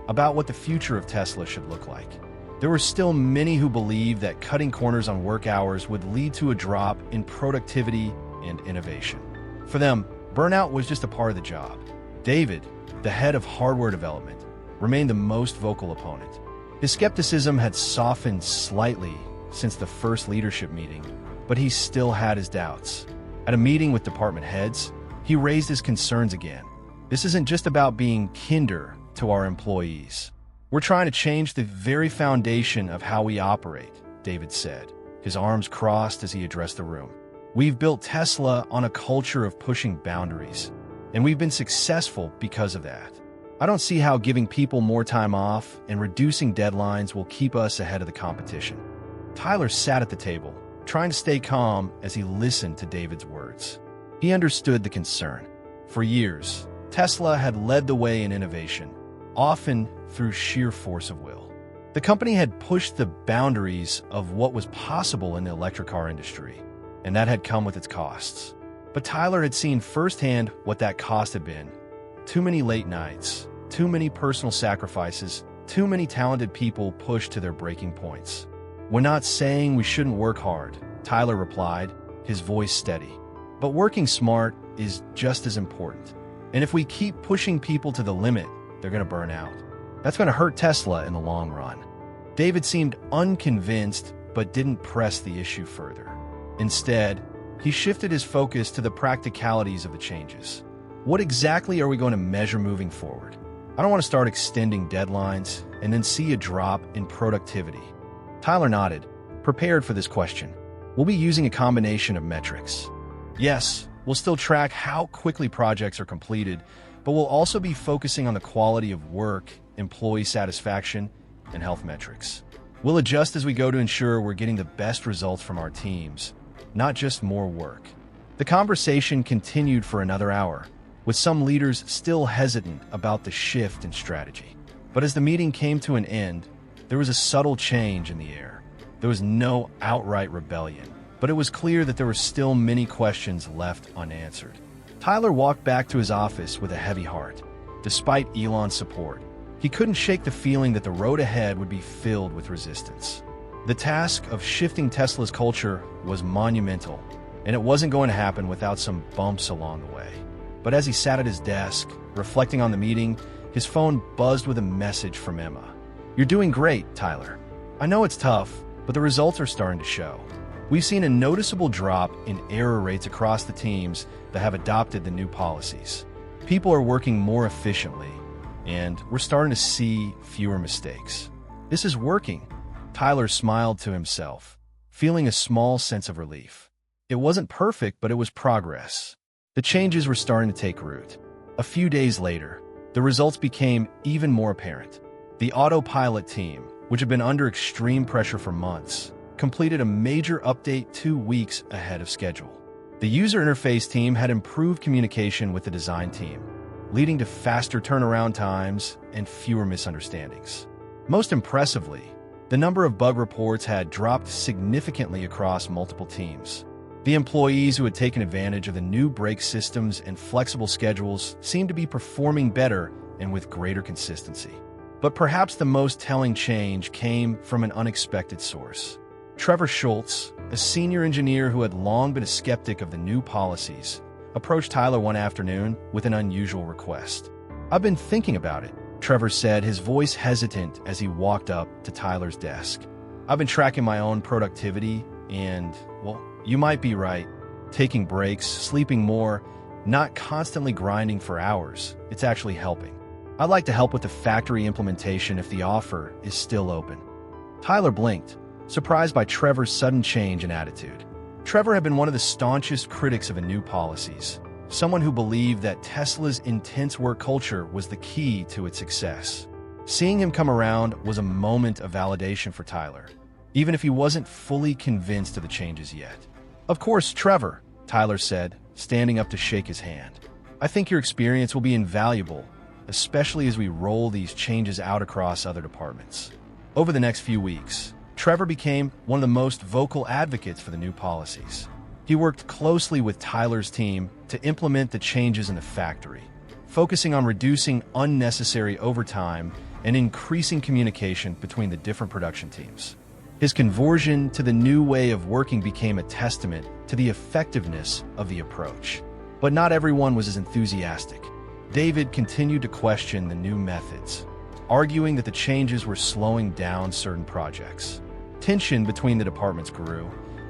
about what the future of Tesla should look like. There were still many who believed that cutting corners on work hours would lead to a drop in productivity and innovation. For them, burnout was just a part of the job. David, the head of hardware development, remained the most vocal opponent. His skepticism had softened slightly since the first leadership meeting, but he still had his doubts. At a meeting with department heads, he raised his concerns again. This isn't just about being kinder to our employees. We're trying to change the very foundation of how we operate, David said, his arms crossed as he addressed the room. We've built Tesla on a culture of pushing boundaries, and we've been successful because of that. I don't see how giving people more time off and reducing deadlines will keep us ahead of the competition. Tyler sat at the table, trying to stay calm as he listened to David's words. He understood the concern. For years, Tesla had led the way in innovation, often through sheer force of will. The company had pushed the boundaries of what was possible in the electric car industry, and that had come with its costs. But Tyler had seen firsthand what that cost had been. Too many late nights, too many personal sacrifices, too many talented people pushed to their breaking points. "We're not saying we shouldn't work hard," Tyler replied, his voice steady. "But working smart is just as important. And if we keep pushing people to the limit, they're going to burn out. That's going to hurt Tesla in the long run." David seemed unconvinced, but didn't press the issue further. Instead, he shifted his focus to the practicalities of the changes. What exactly are we going to measure moving forward? I don't want to start extending deadlines and then see a drop in productivity. Tyler nodded, prepared for this question. We'll be using a combination of metrics. Yes, we'll still track how quickly projects are completed, but we'll also be focusing on the quality of work, employee satisfaction, and health metrics. We'll adjust as we go to ensure we're getting the best results from our teams, not just more work. The conversation continued for another hour, with some leaders still hesitant about the shift in strategy. But as the meeting came to an end, there was a subtle change in the air. There was no outright rebellion, but it was clear that there were still many questions left unanswered. Tyler walked back to his office with a heavy heart. Despite Elon's support, he couldn't shake the feeling that the road ahead would be filled with resistance. The task of shifting Tesla's culture was monumental, and it wasn't going to happen without some bumps along the way. But as he sat at his desk, reflecting on the meeting, his phone buzzed with a message from Emma. "You're doing great, Tyler. I know it's tough, but the results are starting to show. We've seen a noticeable drop in error rates across the teams that have adopted the new policies. People are working more efficiently, and we're starting to see fewer mistakes. This is working." Tyler smiled to himself, feeling a small sense of relief. It wasn't perfect, but it was progress. The changes were starting to take root. A few days later, the results became even more apparent. The autopilot team, which had been under extreme pressure for months, completed a major update 2 weeks ahead of schedule. The user interface team had improved communication with the design team, leading to faster turnaround times and fewer misunderstandings. Most impressively, the number of bug reports had dropped significantly across multiple teams. The employees who had taken advantage of the new brake systems and flexible schedules seemed to be performing better and with greater consistency. But perhaps the most telling change came from an unexpected source. Trevor Schultz, a senior engineer who had long been a skeptic of the new policies, approached Tyler one afternoon with an unusual request. "I've been thinking about it," Trevor said, his voice hesitant as he walked up to Tyler's desk. "I've been tracking my own productivity and, well, you might be right. Taking breaks, sleeping more, not constantly grinding for hours, it's actually helping. I'd like to help with the factory implementation if the offer is still open." Tyler blinked, surprised by Trevor's sudden change in attitude. Trevor had been one of the staunchest critics of the new policies, someone who believed that Tesla's intense work culture was the key to its success. Seeing him come around was a moment of validation for Tyler, even if he wasn't fully convinced of the changes yet. "Of course, Trevor," Tyler said, standing up to shake his hand. "I think your experience will be invaluable, especially as we roll these changes out across other departments." Over the next few weeks, Trevor became one of the most vocal advocates for the new policies. He worked closely with Tyler's team to implement the changes in the factory, focusing on reducing unnecessary overtime and increasing communication between the different production teams. His conversion to the new way of working became a testament to the effectiveness of the approach. But not everyone was as enthusiastic. David continued to question the new methods, arguing that the changes were slowing down certain projects. Tension between the departments grew,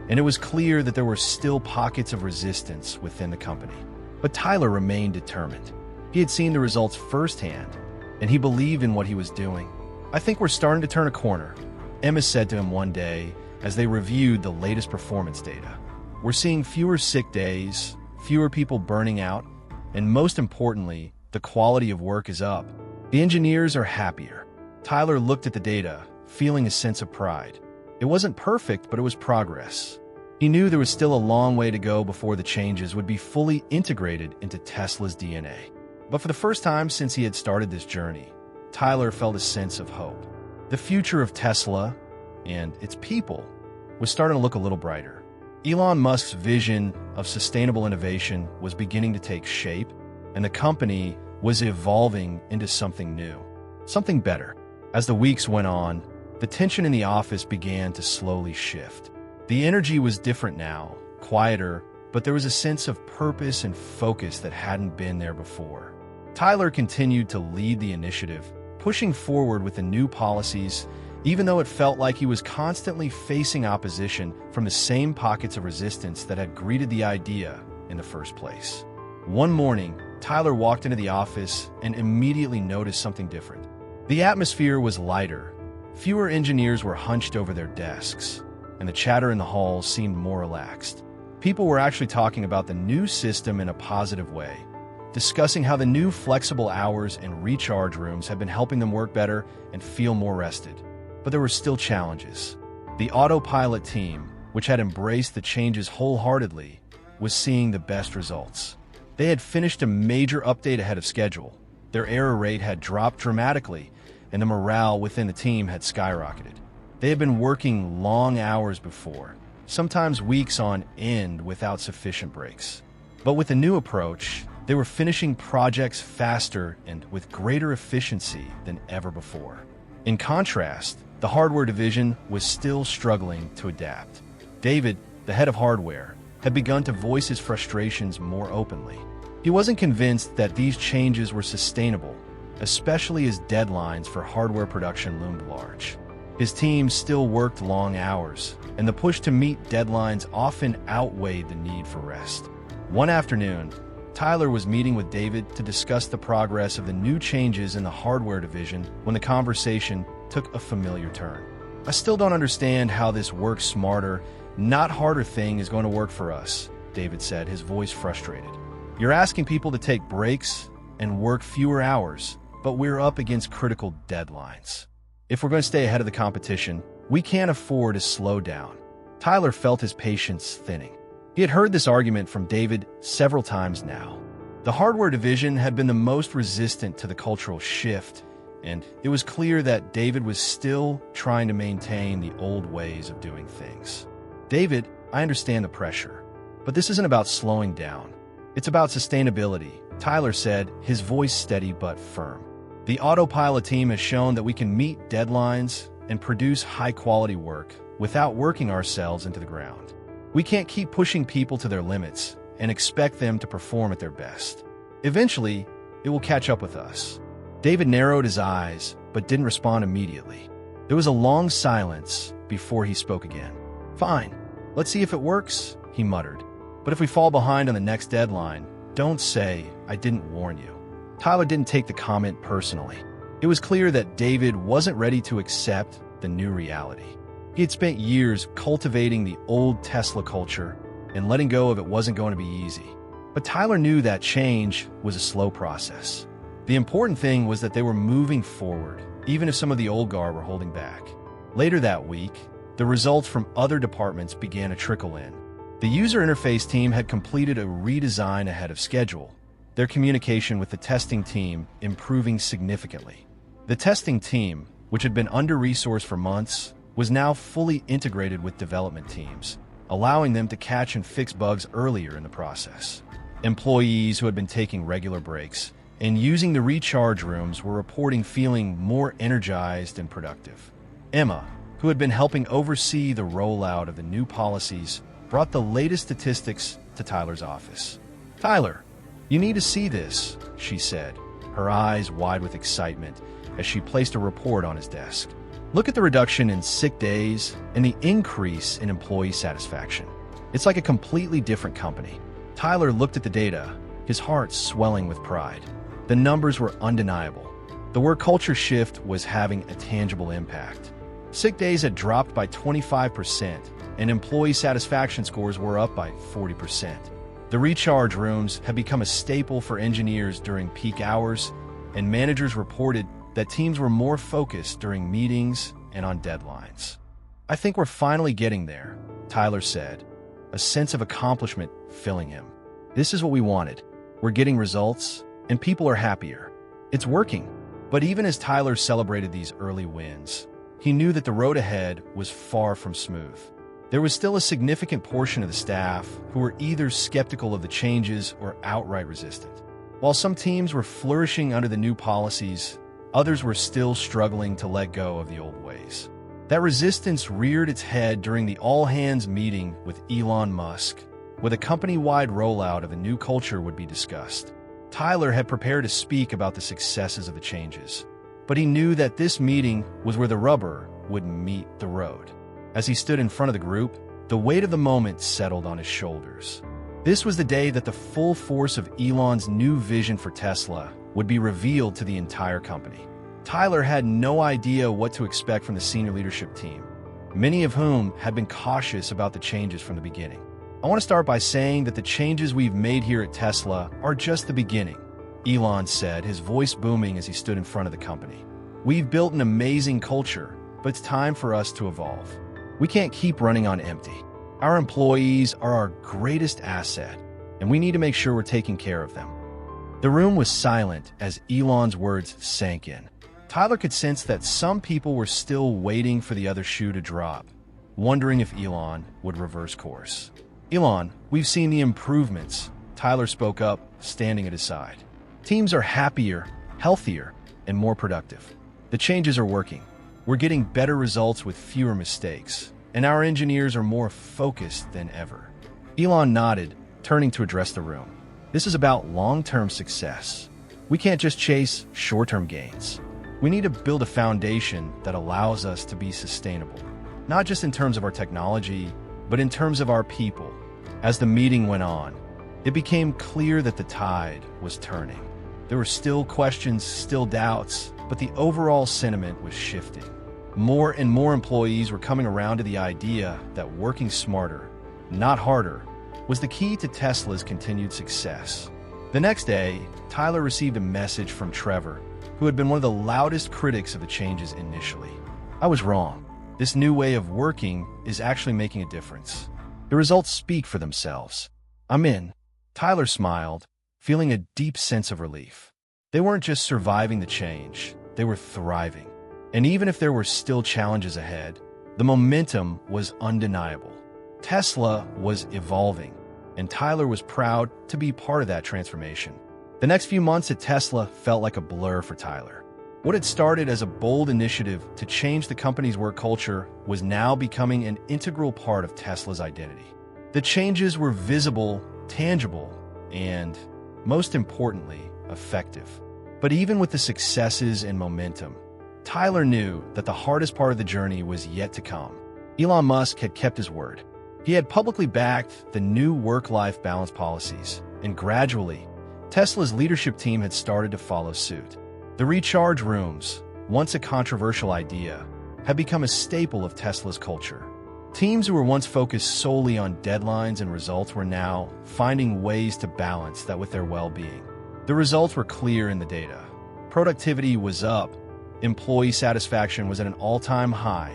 and it was clear that there were still pockets of resistance within the company. But Tyler remained determined. He had seen the results firsthand, and he believed in what he was doing. "I think we're starting to turn a corner," Emma said to him one day as they reviewed the latest performance data. "We're seeing fewer sick days, fewer people burning out, and most importantly, the quality of work is up. The engineers are happier." Tyler looked at the data, feeling a sense of pride. It wasn't perfect, but it was progress. He knew there was still a long way to go before the changes would be fully integrated into Tesla's DNA. But for the first time since he had started this journey, Tyler felt a sense of hope. The future of Tesla and its people was starting to look a little brighter. Elon Musk's vision of sustainable innovation was beginning to take shape, and the company was evolving into something new, something better. As the weeks went on, the tension in the office began to slowly shift. The energy was different now, quieter, but there was a sense of purpose and focus that hadn't been there before. Tyler continued to lead the initiative, pushing forward with the new policies, even though it felt like he was constantly facing opposition from the same pockets of resistance that had greeted the idea in the first place. One morning, Tyler walked into the office and immediately noticed something different. The atmosphere was lighter. Fewer engineers were hunched over their desks, and the chatter in the halls seemed more relaxed. People were actually talking about the new system in a positive way, discussing how the new flexible hours and recharge rooms had been helping them work better and feel more rested. But there were still challenges. The autopilot team, which had embraced the changes wholeheartedly, was seeing the best results. They had finished a major update ahead of schedule. Their error rate had dropped dramatically, and the morale within the team had skyrocketed. They had been working long hours before, sometimes weeks on end without sufficient breaks. But with the new approach, they were finishing projects faster and with greater efficiency than ever before. In contrast, the hardware division was still struggling to adapt. David, the head of hardware, had begun to voice his frustrations more openly. He wasn't convinced that these changes were sustainable, especially as deadlines for hardware production loomed large. His team still worked long hours, and the push to meet deadlines often outweighed the need for rest. One afternoon, Tyler was meeting with David to discuss the progress of the new changes in the hardware division when the conversation took a familiar turn. "I still don't understand how this work smarter, not harder thing is going to work for us," David said, his voice frustrated. "You're asking people to take breaks and work fewer hours, but we're up against critical deadlines. If we're going to stay ahead of the competition, we can't afford to slow down." Tyler felt his patience thinning. He had heard this argument from David several times now. The hardware division had been the most resistant to the cultural shift, and it was clear that David was still trying to maintain the old ways of doing things. "David, I understand the pressure, but this isn't about slowing down. It's about sustainability," Tyler said, his voice steady but firm. "The autopilot team has shown that we can meet deadlines and produce high-quality work without working ourselves into the ground. We can't keep pushing people to their limits and expect them to perform at their best. Eventually, it will catch up with us." David narrowed his eyes, but didn't respond immediately. There was a long silence before he spoke again. "Fine, let's see if it works," he muttered. "But if we fall behind on the next deadline, don't say I didn't warn you." Tyler didn't take the comment personally. It was clear that David wasn't ready to accept the new reality. He had spent years cultivating the old Tesla culture, and letting go of it wasn't going to be easy. But Tyler knew that change was a slow process. The important thing was that they were moving forward, even if some of the old guard were holding back. Later that week, the results from other departments began to trickle in. The user interface team had completed a redesign ahead of schedule, their communication with the testing team improving significantly. The testing team, which had been under-resourced for months, was now fully integrated with development teams, allowing them to catch and fix bugs earlier in the process. Employees who had been taking regular breaks and using the recharge rooms were reporting feeling more energized and productive. Emma, who had been helping oversee the rollout of the new policies, brought the latest statistics to Tyler's office. "Tyler, you need to see this," she said, her eyes wide with excitement as she placed a report on his desk. "Look at the reduction in sick days and the increase in employee satisfaction. It's like a completely different company." Tyler looked at the data, his heart swelling with pride. The numbers were undeniable. The work culture shift was having a tangible impact. Sick days had dropped by 25%, and employee satisfaction scores were up by 40%. The recharge rooms had become a staple for engineers during peak hours, and managers reported that teams were more focused during meetings and on deadlines. "I think we're finally getting there," Tyler said, a sense of accomplishment filling him. "This is what we wanted. We're getting results, and people are happier. It's working." But even as Tyler celebrated these early wins, he knew that the road ahead was far from smooth. There was still a significant portion of the staff who were either skeptical of the changes or outright resistant. While some teams were flourishing under the new policies, others were still struggling to let go of the old ways. That resistance reared its head during the all-hands meeting with Elon Musk, where the company-wide rollout of a new culture would be discussed. Tyler had prepared to speak about the successes of the changes, but he knew that this meeting was where the rubber would meet the road. As he stood in front of the group, the weight of the moment settled on his shoulders. This was the day that the full force of Elon's new vision for Tesla would be revealed to the entire company. Tyler had no idea what to expect from the senior leadership team, many of whom had been cautious about the changes from the beginning. "I want to start by saying that the changes we've made here at Tesla are just the beginning," Elon said, his voice booming as he stood in front of the company. "We've built an amazing culture, but it's time for us to evolve. We can't keep running on empty. Our employees are our greatest asset, and we need to make sure we're taking care of them." The room was silent as Elon's words sank in. Tyler could sense that some people were still waiting for the other shoe to drop, wondering if Elon would reverse course. "Elon, we've seen the improvements," Tyler spoke up, standing at his side. "Teams are happier, healthier, and more productive. The changes are working. We're getting better results with fewer mistakes, and our engineers are more focused than ever." Elon nodded, turning to address the room. "This is about long-term success. We can't just chase short-term gains. We need to build a foundation that allows us to be sustainable, not just in terms of our technology, but in terms of our people." As the meeting went on, it became clear that the tide was turning. There were still questions, still doubts, but the overall sentiment was shifting. More and more employees were coming around to the idea that working smarter, not harder, was the key to Tesla's continued success. The next day, Tyler received a message from Trevor, who had been one of the loudest critics of the changes initially. "I was wrong. This new way of working is actually making a difference. The results speak for themselves. I'm in." Tyler smiled, feeling a deep sense of relief. They weren't just surviving the change, they were thriving. And even if there were still challenges ahead, the momentum was undeniable. Tesla was evolving, and Tyler was proud to be part of that transformation. The next few months at Tesla felt like a blur for Tyler. What had started as a bold initiative to change the company's work culture was now becoming an integral part of Tesla's identity. The changes were visible, tangible, and, most importantly, effective. But even with the successes and momentum, Tyler knew that the hardest part of the journey was yet to come. Elon Musk had kept his word. He had publicly backed the new work-life balance policies, and gradually, Tesla's leadership team had started to follow suit. The recharge rooms, once a controversial idea, had become a staple of Tesla's culture. Teams who were once focused solely on deadlines and results were now finding ways to balance that with their well-being. The results were clear in the data. Productivity was up, employee satisfaction was at an all-time high,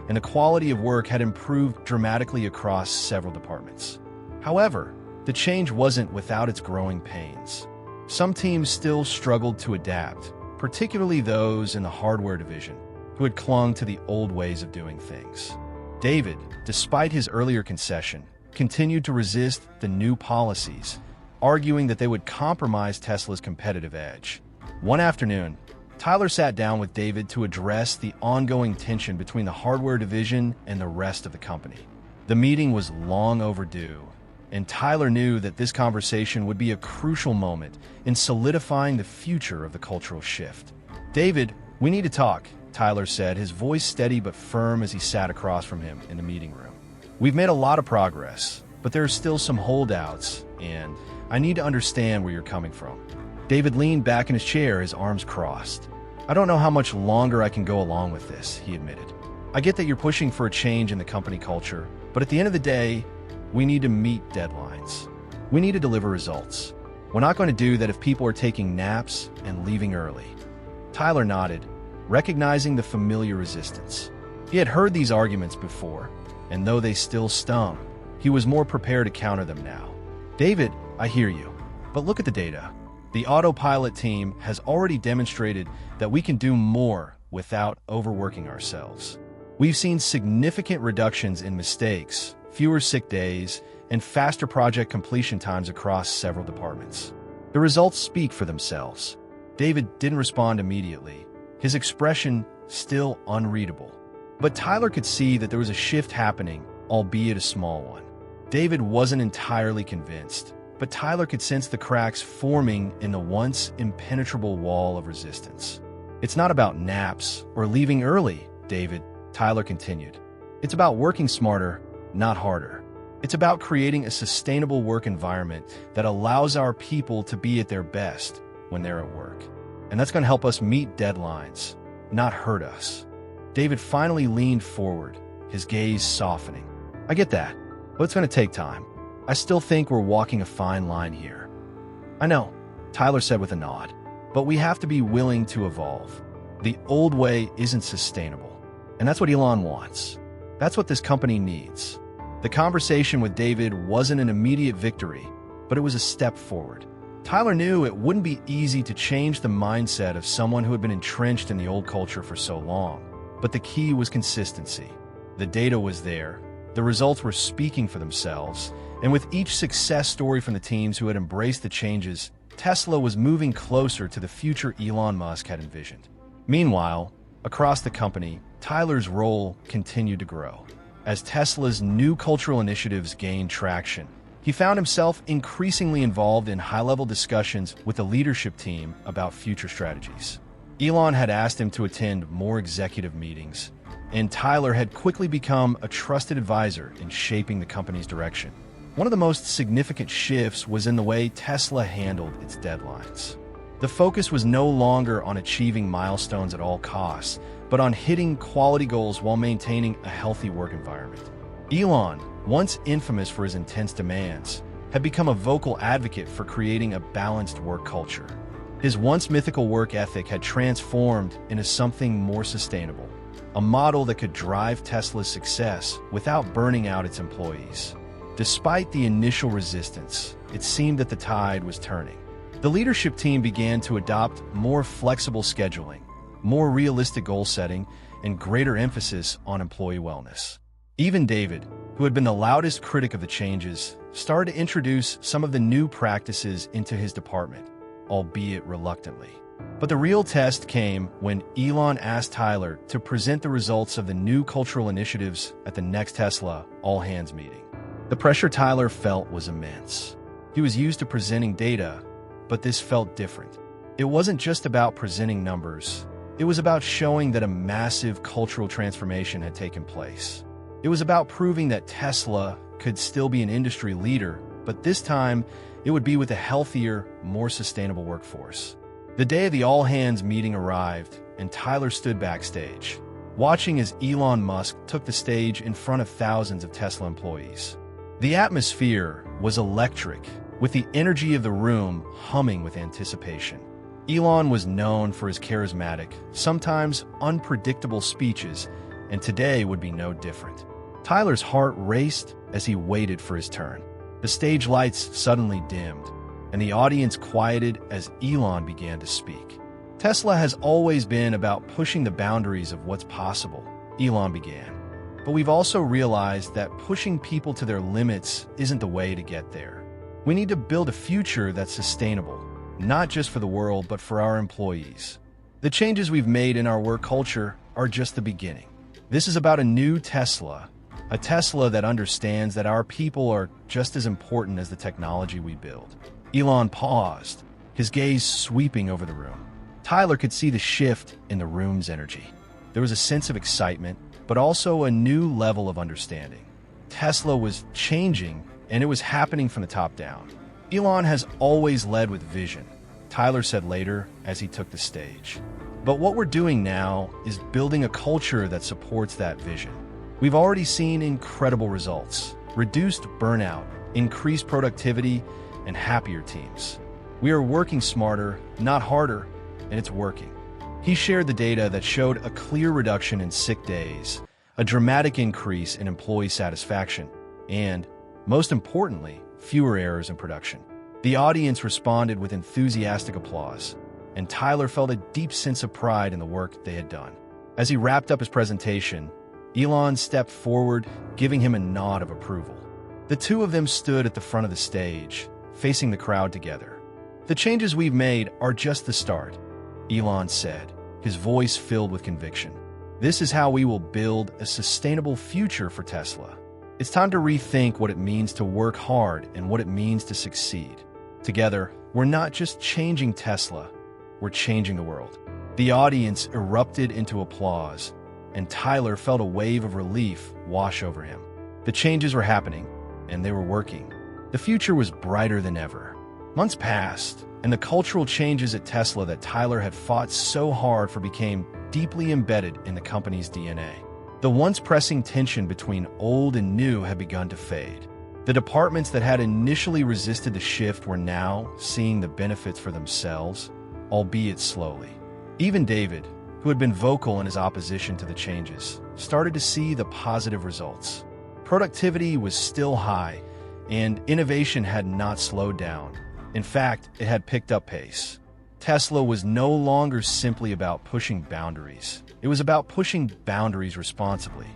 and the quality of work had improved dramatically across several departments. However, the change wasn't without its growing pains. Some teams still struggled to adapt, particularly those in the hardware division, who who had clung to the old ways of doing things. David, despite his earlier concession, continued to resist the new policies, arguing that they would compromise Tesla's competitive edge. One afternoon, Tyler sat down with David to address the ongoing tension between the hardware division and the rest of the company. The meeting was long overdue, and Tyler knew that this conversation would be a crucial moment in solidifying the future of the cultural shift. "David, we need to talk," Tyler said, his voice steady but firm as he sat across from him in the meeting room. "We've made a lot of progress, but there are still some holdouts, and I need to understand where you're coming from." David leaned back in his chair, his arms crossed. "I don't know how much longer I can go along with this," he admitted. "I get that you're pushing for a change in the company culture, but at the end of the day, we need to meet deadlines. We need to deliver results. We're not going to do that if people are taking naps and leaving early." Tyler nodded, recognizing the familiar resistance. He had heard these arguments before, and though they still stung, he was more prepared to counter them now. "David, I hear you, but look at the data. The autopilot team has already demonstrated that we can do more without overworking ourselves. We've seen significant reductions in mistakes, fewer sick days, and faster project completion times across several departments. The results speak for themselves." David didn't respond immediately, his expression still unreadable. But Tyler could see that there was a shift happening, albeit a small one. David wasn't entirely convinced, but Tyler could sense the cracks forming in the once impenetrable wall of resistance. "It's not about naps or leaving early, David," Tyler continued. "It's about working smarter, not harder. It's about creating a sustainable work environment that allows our people to be at their best when they're at work. And that's going to help us meet deadlines, not hurt us." David finally leaned forward, his gaze softening. "I get that, but it's going to take time. I still think we're walking a fine line here." "I know," Tyler said with a nod, "but we have to be willing to evolve. The old way isn't sustainable, and that's what Elon wants. That's what this company needs." The conversation with David wasn't an immediate victory, but it was a step forward. Tyler knew it wouldn't be easy to change the mindset of someone who had been entrenched in the old culture for so long, but the key was consistency. The data was there, the results were speaking for themselves, and with each success story from the teams who had embraced the changes, Tesla was moving closer to the future Elon Musk had envisioned. Meanwhile, across the company, Tyler's role continued to grow. As Tesla's new cultural initiatives gained traction, he found himself increasingly involved in high-level discussions with the leadership team about future strategies. Elon had asked him to attend more executive meetings, and Tyler had quickly become a trusted advisor in shaping the company's direction. One of the most significant shifts was in the way Tesla handled its deadlines. The focus was no longer on achieving milestones at all costs, but on hitting quality goals while maintaining a healthy work environment. Elon, once infamous for his intense demands, had become a vocal advocate for creating a balanced work culture. His once mythical work ethic had transformed into something more sustainable, a model that could drive Tesla's success without burning out its employees. Despite the initial resistance, it seemed that the tide was turning. The leadership team began to adopt more flexible scheduling, more realistic goal setting, and greater emphasis on employee wellness. Even David, who had been the loudest critic of the changes, started to introduce some of the new practices into his department, albeit reluctantly. But the real test came when Elon asked Tyler to present the results of the new cultural initiatives at the next Tesla all-hands meeting. The pressure Tyler felt was immense. He was used to presenting data, but this felt different. It wasn't just about presenting numbers. It was about showing that a massive cultural transformation had taken place. It was about proving that Tesla could still be an industry leader, but this time it would be with a healthier, more sustainable workforce. The day of the all-hands meeting arrived, and Tyler stood backstage, watching as Elon Musk took the stage in front of thousands of Tesla employees. The atmosphere was electric, with the energy of the room humming with anticipation. Elon was known for his charismatic, sometimes unpredictable speeches, and today would be no different. Tyler's heart raced as he waited for his turn. The stage lights suddenly dimmed, and the audience quieted as Elon began to speak. Tesla has always been about pushing the boundaries of what's possible, Elon began. But we've also realized that pushing people to their limits isn't the way to get there. We need to build a future that's sustainable, not just for the world, but for our employees. The changes we've made in our work culture are just the beginning. This is about a new Tesla, a Tesla that understands that our people are just as important as the technology we build. Elon paused, his gaze sweeping over the room. Tyler could see the shift in the room's energy. There was a sense of excitement, but also a new level of understanding. Tesla was changing, and it was happening from the top down. Elon has always led with vision, Tyler said later as he took the stage. But what we're doing now is building a culture that supports that vision. We've already seen incredible results: reduced burnout, increased productivity, and happier teams. We are working smarter, not harder, and it's working. He shared the data that showed a clear reduction in sick days, a dramatic increase in employee satisfaction, and, most importantly, fewer errors in production. The audience responded with enthusiastic applause, and Tyler felt a deep sense of pride in the work they had done. As he wrapped up his presentation, Elon stepped forward, giving him a nod of approval. The two of them stood at the front of the stage, facing the crowd together. "The changes we've made are just the start," Elon said, his voice filled with conviction. "This is how we will build a sustainable future for Tesla. It's time to rethink what it means to work hard and what it means to succeed. Together, we're not just changing Tesla, we're changing the world." The audience erupted into applause, and Tyler felt a wave of relief wash over him. The changes were happening, and they were working. The future was brighter than ever. Months passed, and the cultural changes at Tesla that Tyler had fought so hard for became deeply embedded in the company's DNA. The once pressing tension between old and new had begun to fade. The departments that had initially resisted the shift were now seeing the benefits for themselves, albeit slowly. Even David, who had been vocal in his opposition to the changes, started to see the positive results. Productivity was still high, and innovation had not slowed down. In fact, it had picked up pace. Tesla was no longer simply about pushing boundaries. It was about pushing boundaries responsibly.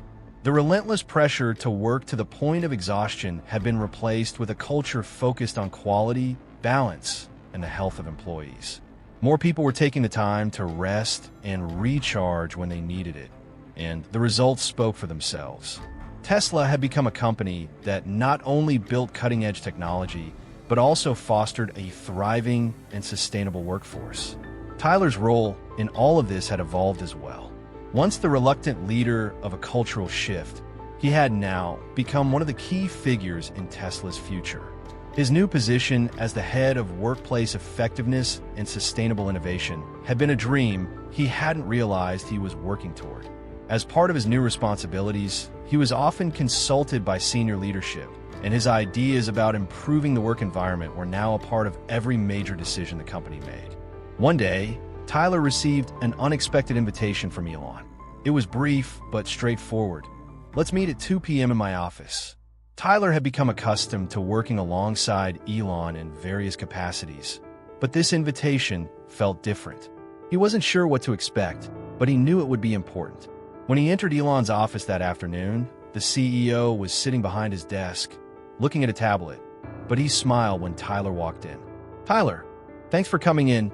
The relentless pressure to work to the point of exhaustion had been replaced with a culture focused on quality, balance, and the health of employees. More people were taking the time to rest and recharge when they needed it, and the results spoke for themselves. Tesla had become a company that not only built cutting-edge technology, but also fostered a thriving and sustainable workforce. Tyler's role in all of this had evolved as well. Once the reluctant leader of a cultural shift, he had now become one of the key figures in Tesla's future. His new position as the head of workplace effectiveness and sustainable innovation had been a dream he hadn't realized he was working toward. As part of his new responsibilities, he was often consulted by senior leadership, and his ideas about improving the work environment were now a part of every major decision the company made. One day, Tyler received an unexpected invitation from Elon. It was brief but straightforward. "Let's meet at 2 p.m. in my office." Tyler had become accustomed to working alongside Elon in various capacities, but this invitation felt different. He wasn't sure what to expect, but he knew it would be important. When he entered Elon's office that afternoon, the CEO was sitting behind his desk, looking at a tablet, but he smiled when Tyler walked in. "Tyler, thanks for coming in,"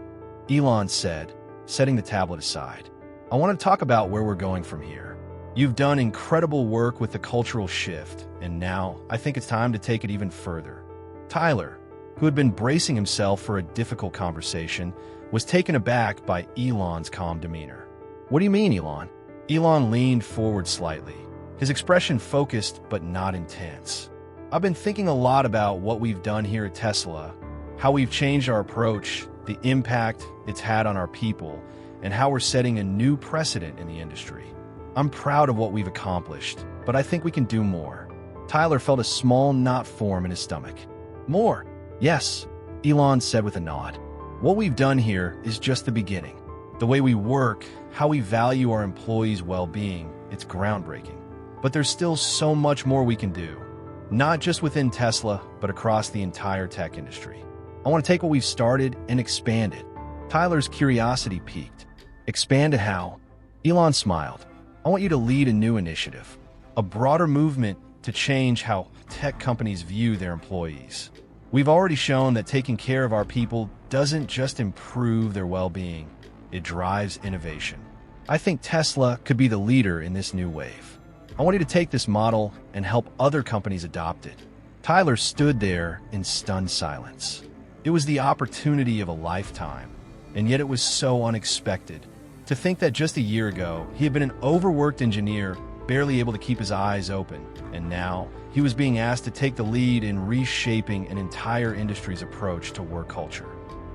Elon said, setting the tablet aside. "I want to talk about where we're going from here. You've done incredible work with the cultural shift, and now I think it's time to take it even further." Tyler, who had been bracing himself for a difficult conversation, was taken aback by Elon's calm demeanor. "What do you mean, Elon?" Elon leaned forward slightly, his expression focused but not intense. "I've been thinking a lot about what we've done here at Tesla, how we've changed our approach, the impact it's had on our people, and how we're setting a new precedent in the industry. I'm proud of what we've accomplished, but I think we can do more." Tyler felt a small knot form in his stomach. "More? Yes," Elon said with a nod. "What we've done here is just the beginning. The way we work, how we value our employees' well-being, it's groundbreaking. But there's still so much more we can do, not just within Tesla, but across the entire tech industry. I want to take what we've started and expand it." Tyler's curiosity piqued. Expand to how? Elon smiled. I want you to lead a new initiative, a broader movement to change how tech companies view their employees. We've already shown that taking care of our people doesn't just improve their well-being, it drives innovation. I think Tesla could be the leader in this new wave. I want you to take this model and help other companies adopt it. Tyler stood there in stunned silence. It was the opportunity of a lifetime, and yet it was so unexpected. To think that just a year ago, he had been an overworked engineer, barely able to keep his eyes open, and now he was being asked to take the lead in reshaping an entire industry's approach to work culture.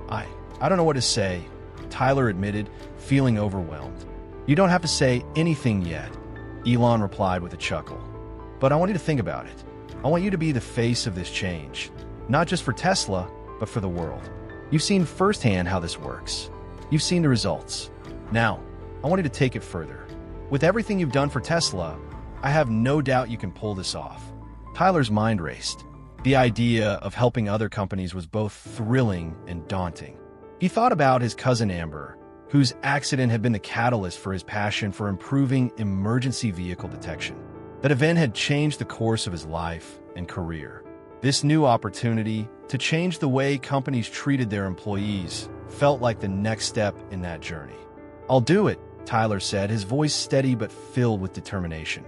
I don't know what to say, Tyler admitted, feeling overwhelmed. You don't have to say anything yet, Elon replied with a chuckle. But I want you to think about it. I want you to be the face of this change, not just for Tesla, but for the world. You've seen firsthand how this works. You've seen the results. Now, I want you to take it further. With everything you've done for Tesla, I have no doubt you can pull this off. Tyler's mind raced. The idea of helping other companies was both thrilling and daunting. He thought about his cousin Amber, whose accident had been the catalyst for his passion for improving emergency vehicle detection. That event had changed the course of his life and career. This new opportunity to change the way companies treated their employees felt like the next step in that journey. I'll do it, Tyler said, his voice steady but filled with determination.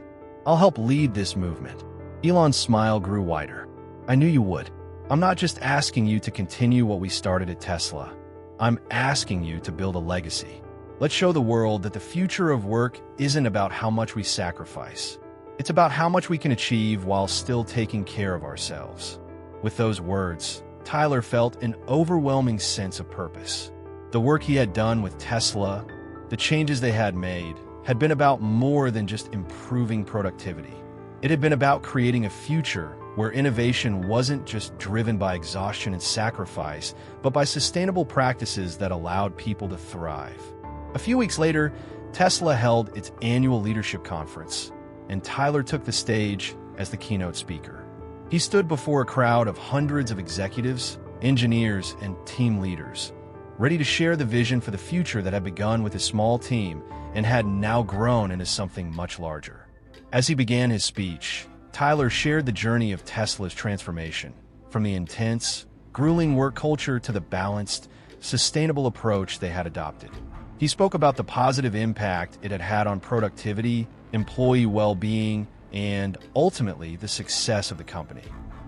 I'll help lead this movement. Elon's smile grew wider. I knew you would. I'm not just asking you to continue what we started at Tesla. I'm asking you to build a legacy. Let's show the world that the future of work isn't about how much we sacrifice. It's about how much we can achieve while still taking care of ourselves. With those words, Tyler felt an overwhelming sense of purpose. The work he had done with Tesla, the changes they had made, had been about more than just improving productivity. It had been about creating a future where innovation wasn't just driven by exhaustion and sacrifice, but by sustainable practices that allowed people to thrive. A few weeks later, Tesla held its annual leadership conference, and Tyler took the stage as the keynote speaker. He stood before a crowd of hundreds of executives, engineers, and team leaders, ready to share the vision for the future that had begun with a small team and had now grown into something much larger. As he began his speech, Tyler shared the journey of Tesla's transformation, from the intense, grueling work culture to the balanced, sustainable approach they had adopted. He spoke about the positive impact it had had on productivity, employee well-being, and ultimately the success of the company.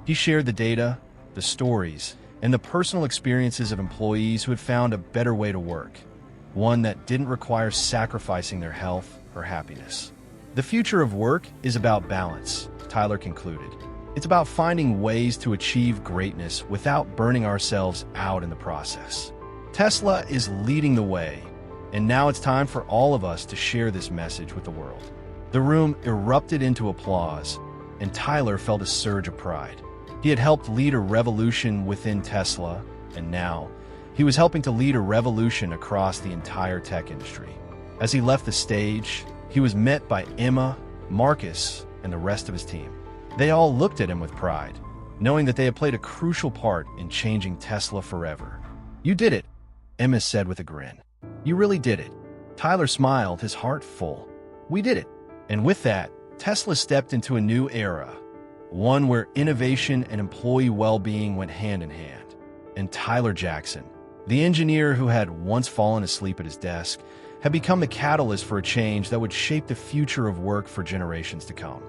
He shared the data, the stories, and the personal experiences of employees who had found a better way to work, one that didn't require sacrificing their health or happiness. The future of work is about balance, Tyler concluded. It's about finding ways to achieve greatness without burning ourselves out in the process. Tesla is leading the way, and now it's time for all of us to share this message with the world. The room erupted into applause, and Tyler felt a surge of pride. He had helped lead a revolution within Tesla, and now he was helping to lead a revolution across the entire tech industry. As he left the stage, he was met by Emma, Marcus, and the rest of his team. They all looked at him with pride, knowing that they had played a crucial part in changing Tesla forever. You did it, Emma said with a grin. You really did it. Tyler smiled, his heart full. We did it. And with that, Tesla stepped into a new era, one where innovation and employee well-being went hand in hand. And Tyler Jackson, the engineer who had once fallen asleep at his desk, had become the catalyst for a change that would shape the future of work for generations to come.